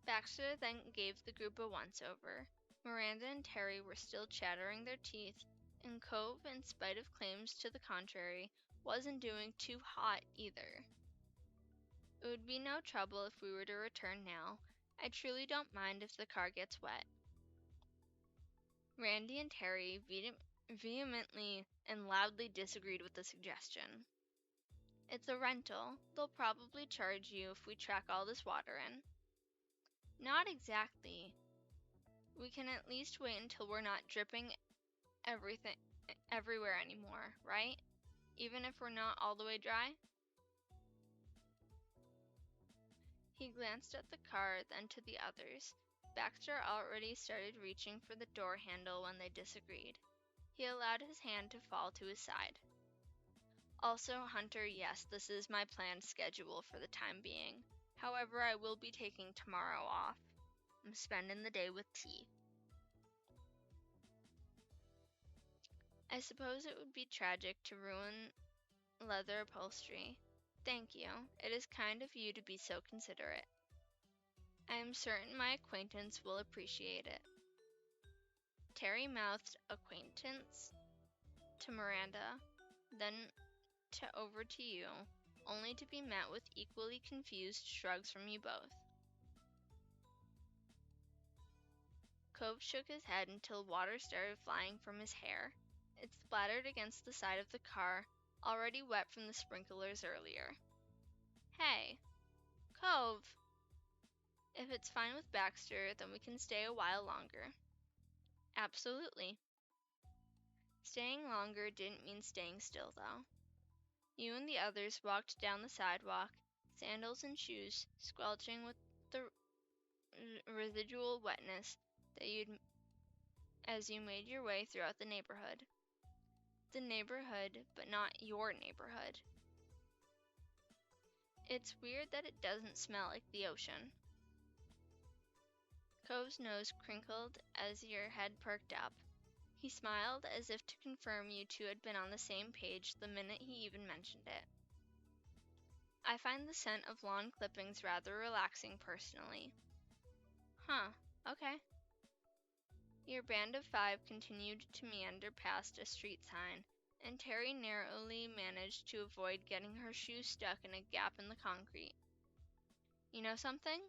Baxter then gave the group a once-over. Miranda and Terry were still chattering their teeth, and Cove, in spite of claims to the contrary, wasn't doing too hot either. It would be no trouble if we were to return now. I truly don't mind if the car gets wet. Randy and Terry vehemently and loudly disagreed with the suggestion. "It's a rental. They'll probably charge you if we track all this water in." "Not exactly. We can at least wait until we're not dripping everywhere anymore, right? Even if we're not all the way dry?" He glanced at the car, then to the others. Baxter already started reaching for the door handle when they disagreed. He allowed his hand to fall to his side. "Also, Hunter, yes, this is my planned schedule for the time being. However, I will be taking tomorrow off. I'm spending the day with T." "I suppose it would be tragic to ruin leather upholstery. Thank you. It is kind of you to be so considerate. I am certain my acquaintance will appreciate it." Terry mouthed acquaintance to Miranda, then over to you, only to be met with equally confused shrugs from you both. Cove shook his head until water started flying from his hair. It splattered against the side of the car, already wet from the sprinklers earlier. Hey, Cove! If it's fine with Baxter, then we can stay a while longer. Absolutely. Staying longer didn't mean staying still, though. You and the others walked down the sidewalk, sandals and shoes squelching with the residual wetness that as you made your way throughout the neighborhood. The neighborhood, but not your neighborhood. It's weird that it doesn't smell like the ocean. Cove's nose crinkled as your head perked up. He smiled as if to confirm you two had been on the same page the minute he even mentioned it. I find the scent of lawn clippings rather relaxing personally. Huh, okay. Your band of five continued to meander past a street sign, and Terry narrowly managed to avoid getting her shoe stuck in a gap in the concrete. You know something?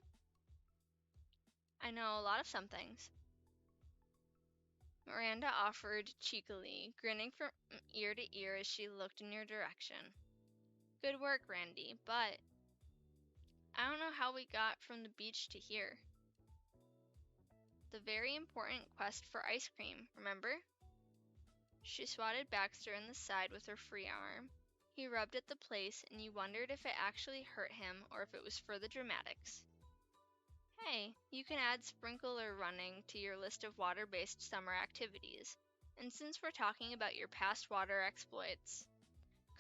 I know a lot of somethings. Miranda offered cheekily, grinning from ear to ear as she looked in your direction. Good work, Randy, but I don't know how we got from the beach to here. The very important quest for ice cream, remember? She swatted Baxter in the side with her free arm. He rubbed at the place, and you wondered if it actually hurt him or if it was for the dramatics. Hey, you can add sprinkler running to your list of water-based summer activities. And since we're talking about your past water exploits,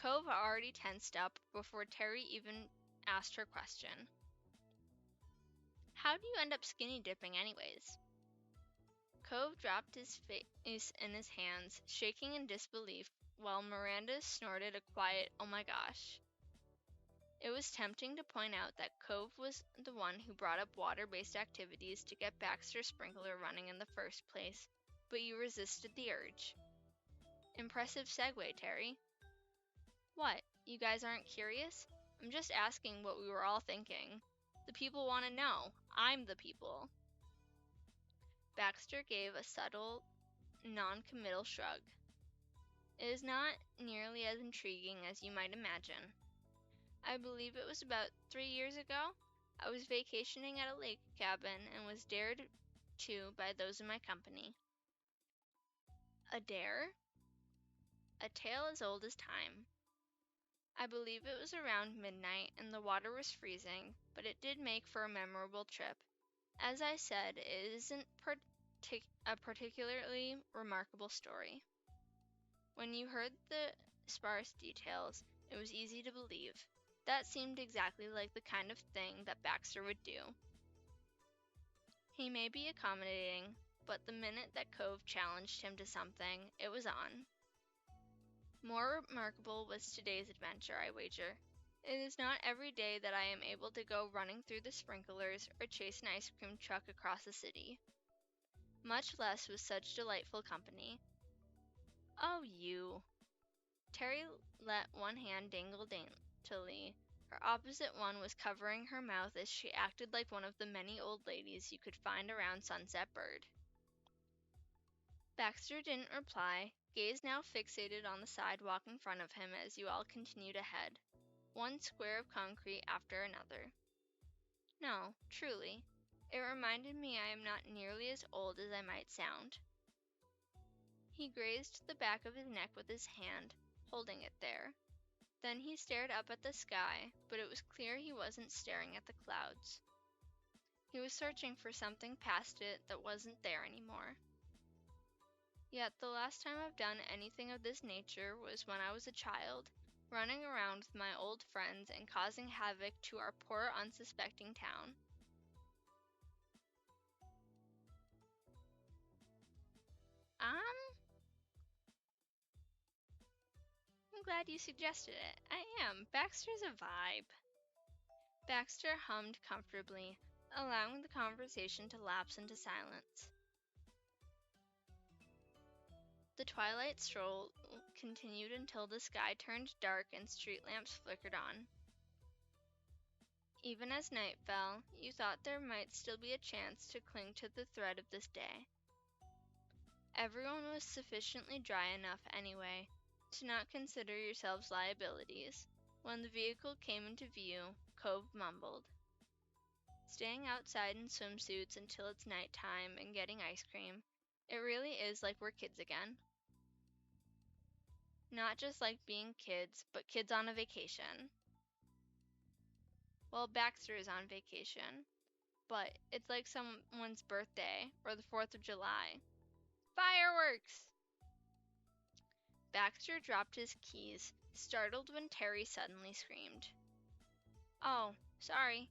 Cove already tensed up before Terry even asked her question. How do you end up skinny dipping anyways? Cove dropped his face in his hands, shaking in disbelief, while Miranda snorted a quiet, "Oh my gosh." It was tempting to point out that Cove was the one who brought up water-based activities to get Baxter's sprinkler running in the first place, but you resisted the urge. Impressive segue, Terry. What, you guys aren't curious? I'm just asking what we were all thinking. The people want to know. I'm the people. Baxter gave a subtle, non-committal shrug. It is not nearly as intriguing as you might imagine. I believe it was about 3 years ago. I was vacationing at a lake cabin and was dared to by those in my company. A dare? A tale as old as time. I believe it was around midnight and the water was freezing, but it did make for a memorable trip. As I said, it isn't a particularly remarkable story. When you heard the sparse details, it was easy to believe. That seemed exactly like the kind of thing that Baxter would do. He may be accommodating, but the minute that Cove challenged him to something, it was on. More remarkable was today's adventure, I wager. It is not every day that I am able to go running through the sprinklers or chase an ice cream truck across the city. Much less with such delightful company. Oh, you. Terry let one hand dangle daintily. Her opposite one was covering her mouth as she acted like one of the many old ladies you could find around Sunset Bird. Baxter didn't reply, gaze now fixated on the sidewalk in front of him as you all continued ahead, one square of concrete after another. No, truly, it reminded me I am not nearly as old as I might sound. He grazed the back of his neck with his hand, holding it there. Then he stared up at the sky, but it was clear he wasn't staring at the clouds. He was searching for something past it that wasn't there anymore. Yet the last time I've done anything of this nature was when I was a child, running around with my old friends and causing havoc to our poor unsuspecting town. I'm glad you suggested it. I am. Baxter's a vibe. Baxter hummed comfortably, allowing the conversation to lapse into silence. The twilight stroll continued until the sky turned dark and street lamps flickered on. Even as night fell, you thought there might still be a chance to cling to the thread of this day. Everyone was sufficiently dry enough anyway to not consider yourselves liabilities. When the vehicle came into view, Cove mumbled, "Staying outside in swimsuits until it's nighttime and getting ice cream. It really is like we're kids again." Not just like being kids, but kids on a vacation. Well, Baxter is on vacation, but it's like someone's birthday or the 4th of July. Fireworks! Baxter dropped his keys, startled when Terry suddenly screamed. "Oh, sorry."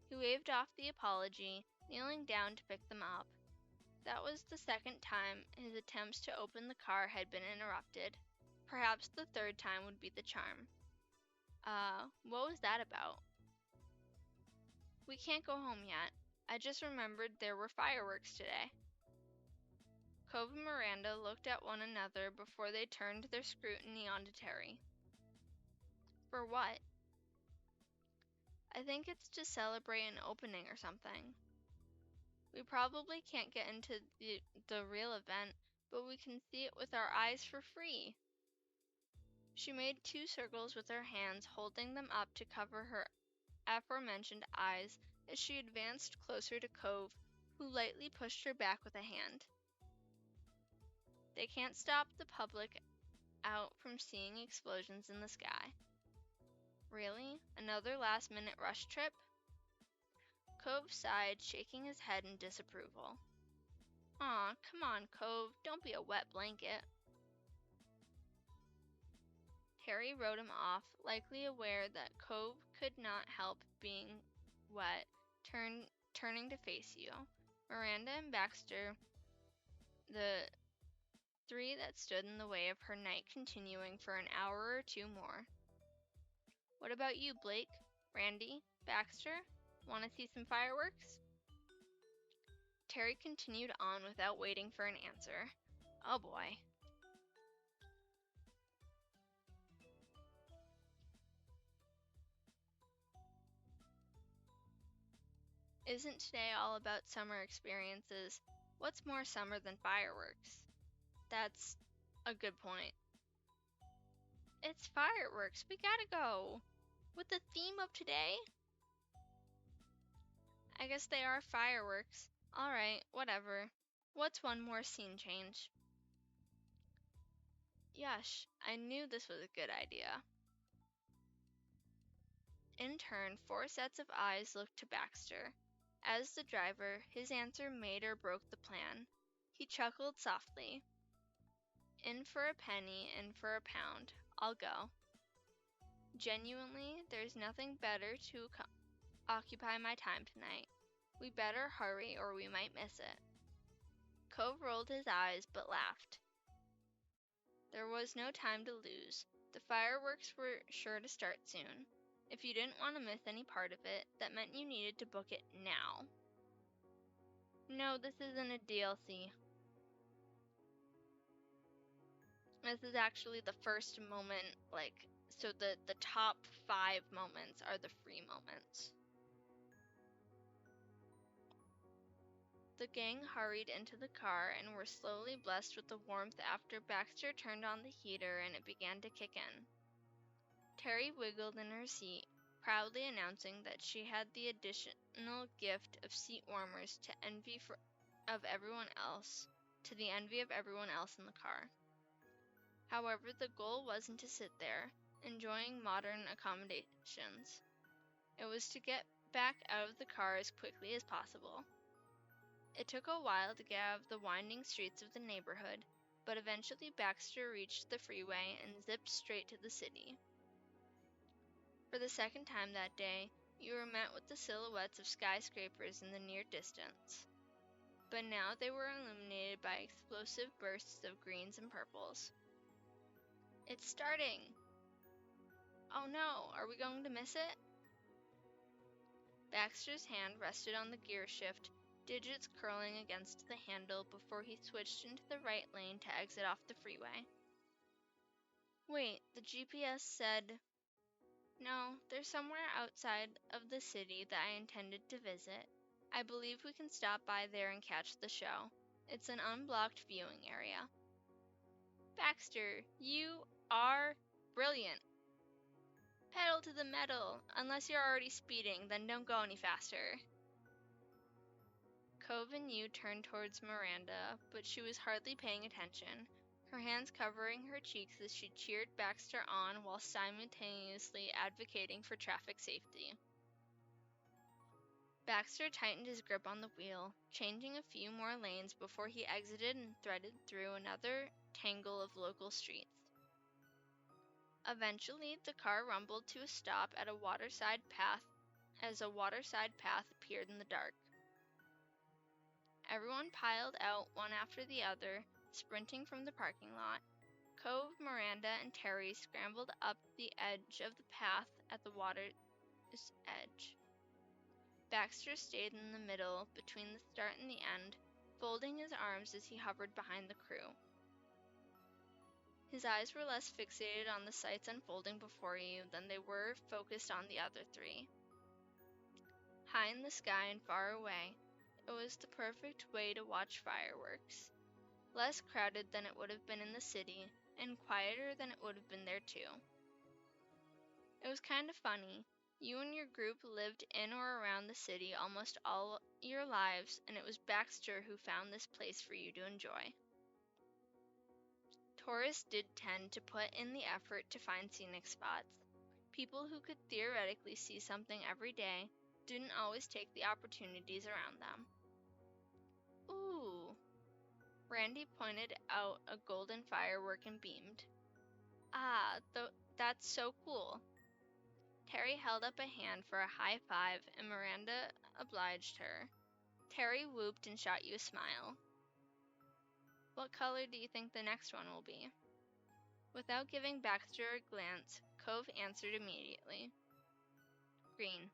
He waved off the apology, kneeling down to pick them up. That was the second time his attempts to open the car had been interrupted. Perhaps the third time would be the charm. What was that about? "We can't go home yet. I just remembered there were fireworks today." Cove and Miranda looked at one another before they turned their scrutiny onto Terry. "For what?" "I think it's to celebrate an opening or something. We probably can't get into the real event, but we can see it with our eyes for free." She made 2 circles with her hands, holding them up to cover her aforementioned eyes as she advanced closer to Cove, who lightly pushed her back with a hand. "They can't stop the public out from seeing explosions in the sky." "Really? Another last-minute rush trip?" Cove sighed, shaking his head in disapproval. "Aw, come on, Cove, don't be a wet blanket." Terry wrote him off, likely aware that Cove could not help being wet, turning to face you. Miranda and Baxter, the 3 that stood in the way of her night continuing for an hour or 2 more. "What about you, Blake? Randy? Baxter? Want to see some fireworks?" Terry continued on without waiting for an answer. Oh boy. Isn't today all about summer experiences? What's more summer than fireworks? That's a good point. It's fireworks. We gotta go. With the theme of today? I guess they are fireworks. Alright, whatever. What's one more scene change? Yush, I knew this was a good idea. In turn, 4 sets of eyes looked to Baxter. As the driver, his answer made or broke the plan. He chuckled softly. "In for a penny, in for a pound. I'll go. Genuinely, there's nothing better to occupy my time tonight. We better hurry or we might miss it." Cove rolled his eyes but laughed. There was no time to lose. The fireworks were sure to start soon. If you didn't want to miss any part of it, that meant you needed to book it now. No, this isn't a DLC. This is actually the first moment, so the top 5 moments are the free moments. The gang hurried into the car and were slowly blessed with the warmth after Baxter turned on the heater and it began to kick in. Terry wiggled in her seat, proudly announcing that she had the additional gift of seat warmers to the envy of everyone else in the car. However, the goal wasn't to sit there, enjoying modern accommodations. It was to get back out of the car as quickly as possible. It took a while to get out of the winding streets of the neighborhood, but eventually Baxter reached the freeway and zipped straight to the city. For the second time that day, you were met with the silhouettes of skyscrapers in the near distance. But now they were illuminated by explosive bursts of greens and purples. "It's starting!" "Oh no, are we going to miss it?" Baxter's hand rested on the gear shift, digits curling against the handle before he switched into the right lane to exit off the freeway. Wait, the GPS said... No, there's somewhere outside of the city that I intended to visit. I believe we can stop by there and catch the show. It's an unblocked viewing area. Baxter, you are brilliant. Pedal to the metal. Unless you're already speeding, then don't go any faster. Cove and you turned towards Miranda, but she was hardly paying attention, her hands covering her cheeks as she cheered Baxter on while simultaneously advocating for traffic safety. Baxter tightened his grip on the wheel, changing a few more lanes before he exited and threaded through another tangle of local streets. Eventually, the car rumbled to a stop at a waterside path as a waterside path appeared in the dark. Everyone piled out one after the other, sprinting from the parking lot. Cove, Miranda, and Terry scrambled up the edge of the path at the water's edge. Baxter stayed in the middle between the start and the end, folding his arms as he hovered behind the crew. His eyes were less fixated on the sights unfolding before you than they were focused on the other three. High in the sky and far away, it was the perfect way to watch fireworks. Less crowded than it would have been in the city, and quieter than it would have been there too. It was kind of funny. You and your group lived in or around the city almost all your lives, and it was Baxter who found this place for you to enjoy. Tourists did tend to put in the effort to find scenic spots. People who could theoretically see something every day didn't always take the opportunities around them. Ooh. Randy pointed out a golden firework and beamed. Ah, that's so cool. Terry held up a hand for a high five, and Miranda obliged her. Terry whooped and shot you a smile. What color do you think the next one will be? Without giving Baxter a glance, Cove answered immediately. Green.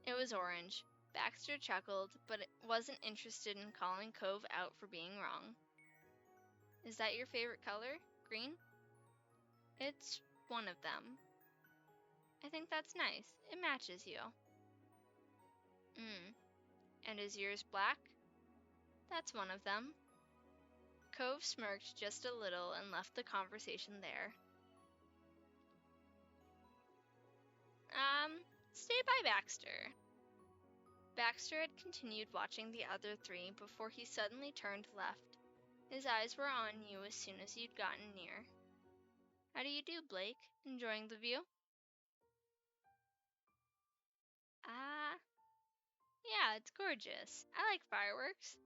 It was orange. Baxter chuckled, but wasn't interested in calling Cove out for being wrong. Is that your favorite color? Green? It's one of them. I think that's nice. It matches you. And is yours black? That's one of them. Cove smirked just a little and left the conversation there. Stay by Baxter. Baxter had continued watching the other three before he suddenly turned left. His eyes were on you as soon as you'd gotten near. How do you do, Blake? Enjoying the view? Yeah, it's gorgeous. I like fireworks.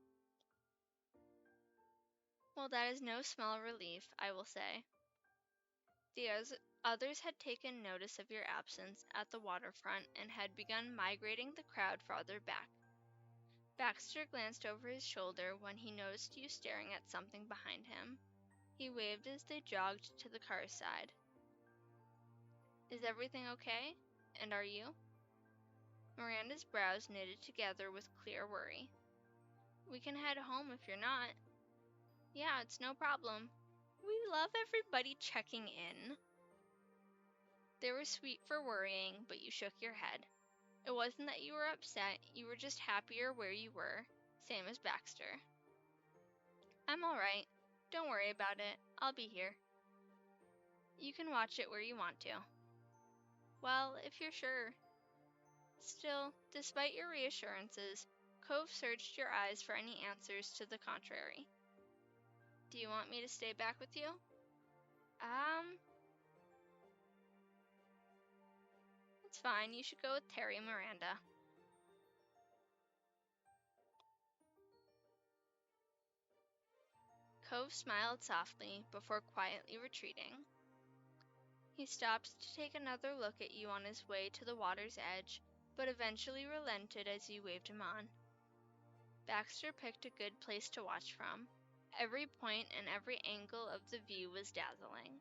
Well, that is no small relief, I will say. The others had taken notice of your absence at the waterfront and had begun migrating the crowd farther back. Baxter glanced over his shoulder when he noticed you staring at something behind him. He waved as they jogged to the car's side. Is everything okay? And are you? Miranda's brows knitted together with clear worry. We can head home if you're not. Yeah, it's no problem. We love everybody checking in. They were sweet for worrying, but you shook your head. It wasn't that you were upset, you were just happier where you were, same as Baxter. I'm alright. Don't worry about it. I'll be here. You can watch it where you want to. Well, if you're sure. Still, despite your reassurances, Cove searched your eyes for any answers to the contrary. Do you want me to stay back with you? It's fine. You should go with Terry and Miranda. Cove smiled softly before quietly retreating. He stopped to take another look at you on his way to the water's edge, but eventually relented as you waved him on. Baxter picked a good place to watch from. Every point and every angle of the view was dazzling.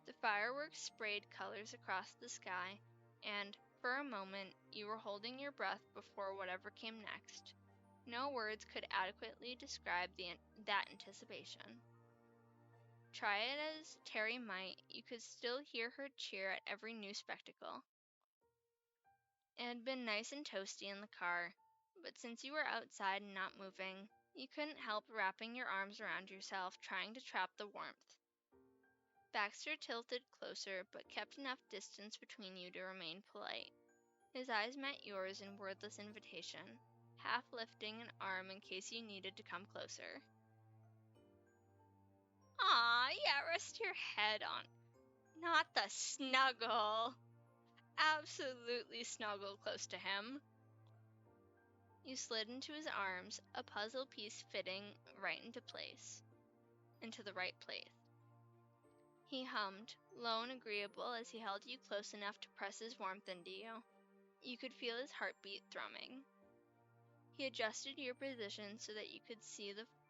The fireworks sprayed colors across the sky, and, For a moment, you were holding your breath before whatever came next. No words could adequately describe that anticipation. Try it as Terry might, you could still hear her cheer at every new spectacle. It had been nice and toasty in the car, but since you were outside and not moving, you couldn't help wrapping your arms around yourself, trying to trap the warmth. Baxter tilted closer, but kept enough distance between you to remain polite. His eyes met yours in wordless invitation, half lifting an arm in case you needed to come closer. Aw, yeah, rest your head on. Not the snuggle. Absolutely snuggle close to him. You slid into his arms, a puzzle piece fitting right into the right place. He hummed, low and agreeable as he held you close enough to press his warmth into you. You could feel his heartbeat thrumming. He adjusted your position so that you could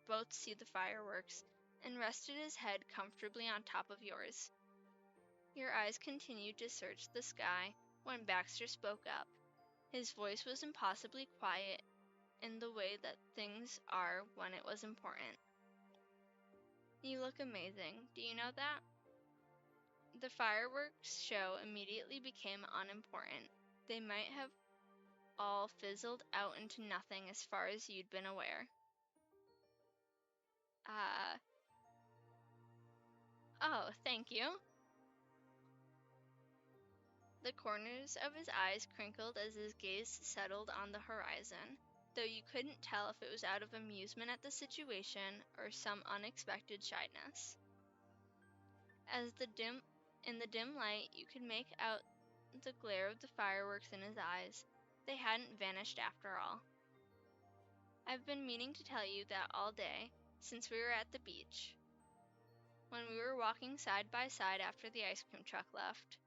both see the fireworks and rested his head comfortably on top of yours. Your eyes continued to search the sky when Baxter spoke up. His voice was impossibly quiet in the way that things are when it was important. You look amazing. Do you know that? The fireworks show immediately became unimportant. They might have all fizzled out into nothing as far as you'd been aware. Oh, thank you. The corners of his eyes crinkled as his gaze settled on the horizon, though you couldn't tell if it was out of amusement at the situation or some unexpected shyness. In the dim light, you could make out the glare of the fireworks in his eyes. They hadn't vanished after all. I've been meaning to tell you that all day, since we were at the beach, when we were walking side by side after the ice cream truck left.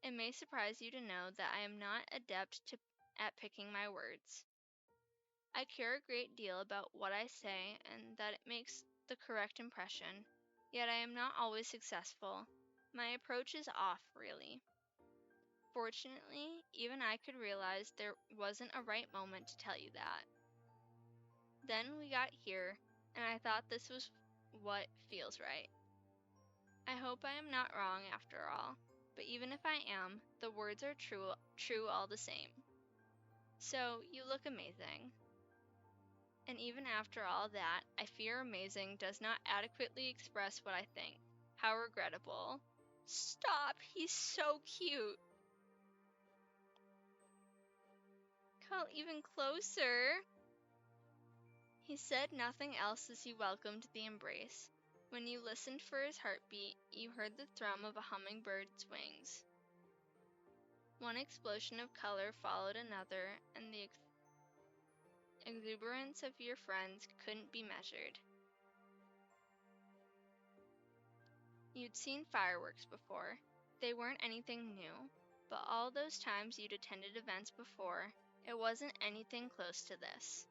It may surprise you to know that I am not adept at picking my words. I care a great deal about what I say and that it makes the correct impression, yet I am not always successful. My approach is off, really. Fortunately, even I could realize there wasn't a right moment to tell you that. Then we got here, and I thought this was what feels right. I hope I am not wrong after all, but even if I am, the words are true all the same. So, you look amazing. And even after all that, I fear amazing does not adequately express what I think. How regrettable. Stop, he's so cute. Come even closer. He said nothing else as he welcomed the embrace. When you listened for his heartbeat, you heard the thrum of a hummingbird's wings. One explosion of color followed another, and the exuberance of your friends couldn't be measured. You'd seen fireworks before. They weren't anything new, but all those times you'd attended events before, it wasn't anything close to this.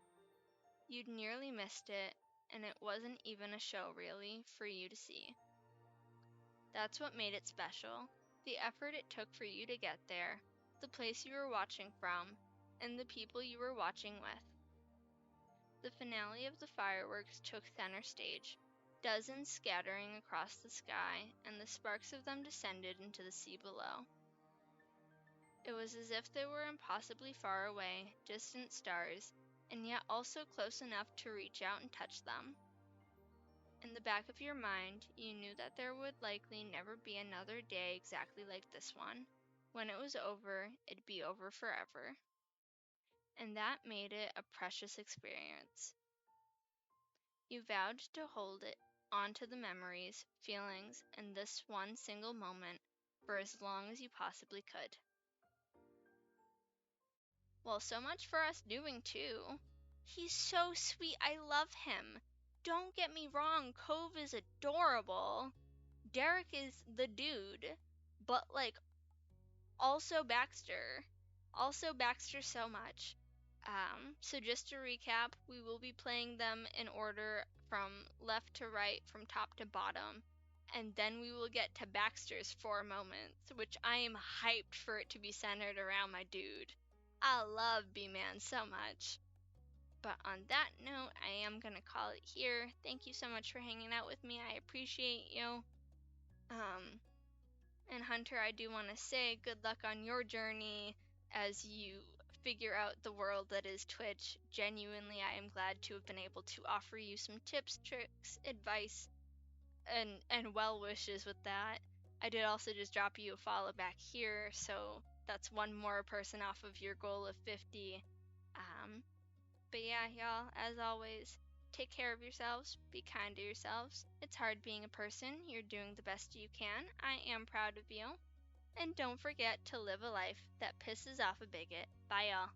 You'd nearly missed it, and it wasn't even a show, really, for you to see. That's what made it special. The effort it took for you to get there, the place you were watching from, and the people you were watching with. The finale of the fireworks took center stage, dozens scattering across the sky, and the sparks of them descended into the sea below. It was as if they were impossibly far away, distant stars, and yet also close enough to reach out and touch them. In the back of your mind, you knew that there would likely never be another day exactly like this one. When it was over, it'd be over forever. And that made it a precious experience. You vowed to hold it onto the memories, feelings, and this one single moment for as long as you possibly could. Well, so much for us doing too. He's so sweet, I love him. Don't get me wrong, Cove is adorable. Derek is the dude, but also Baxter. Also Baxter so much. So just to recap, we will be playing them in order from left to right, from top to bottom. and then we will get to Baxter's 4 moments, which I am hyped for it to be centered around my dude. I love B-Man so much. But on that note, I am going to call it here. Thank you so much for hanging out with me. I appreciate you. And Hunter, I do want to say good luck on your journey as you figure out the world that is Twitch. Genuinely, I am glad to have been able to offer you some tips, tricks, advice, and well wishes with that. I did also just drop you a follow back here, so that's one more person off of your goal of 50. But yeah, y'all, as always, take care of yourselves, be kind to yourselves. It's hard being a person, you're doing the best you can. I am proud of you. And don't forget to live a life that pisses off a bigot. Bye, y'all.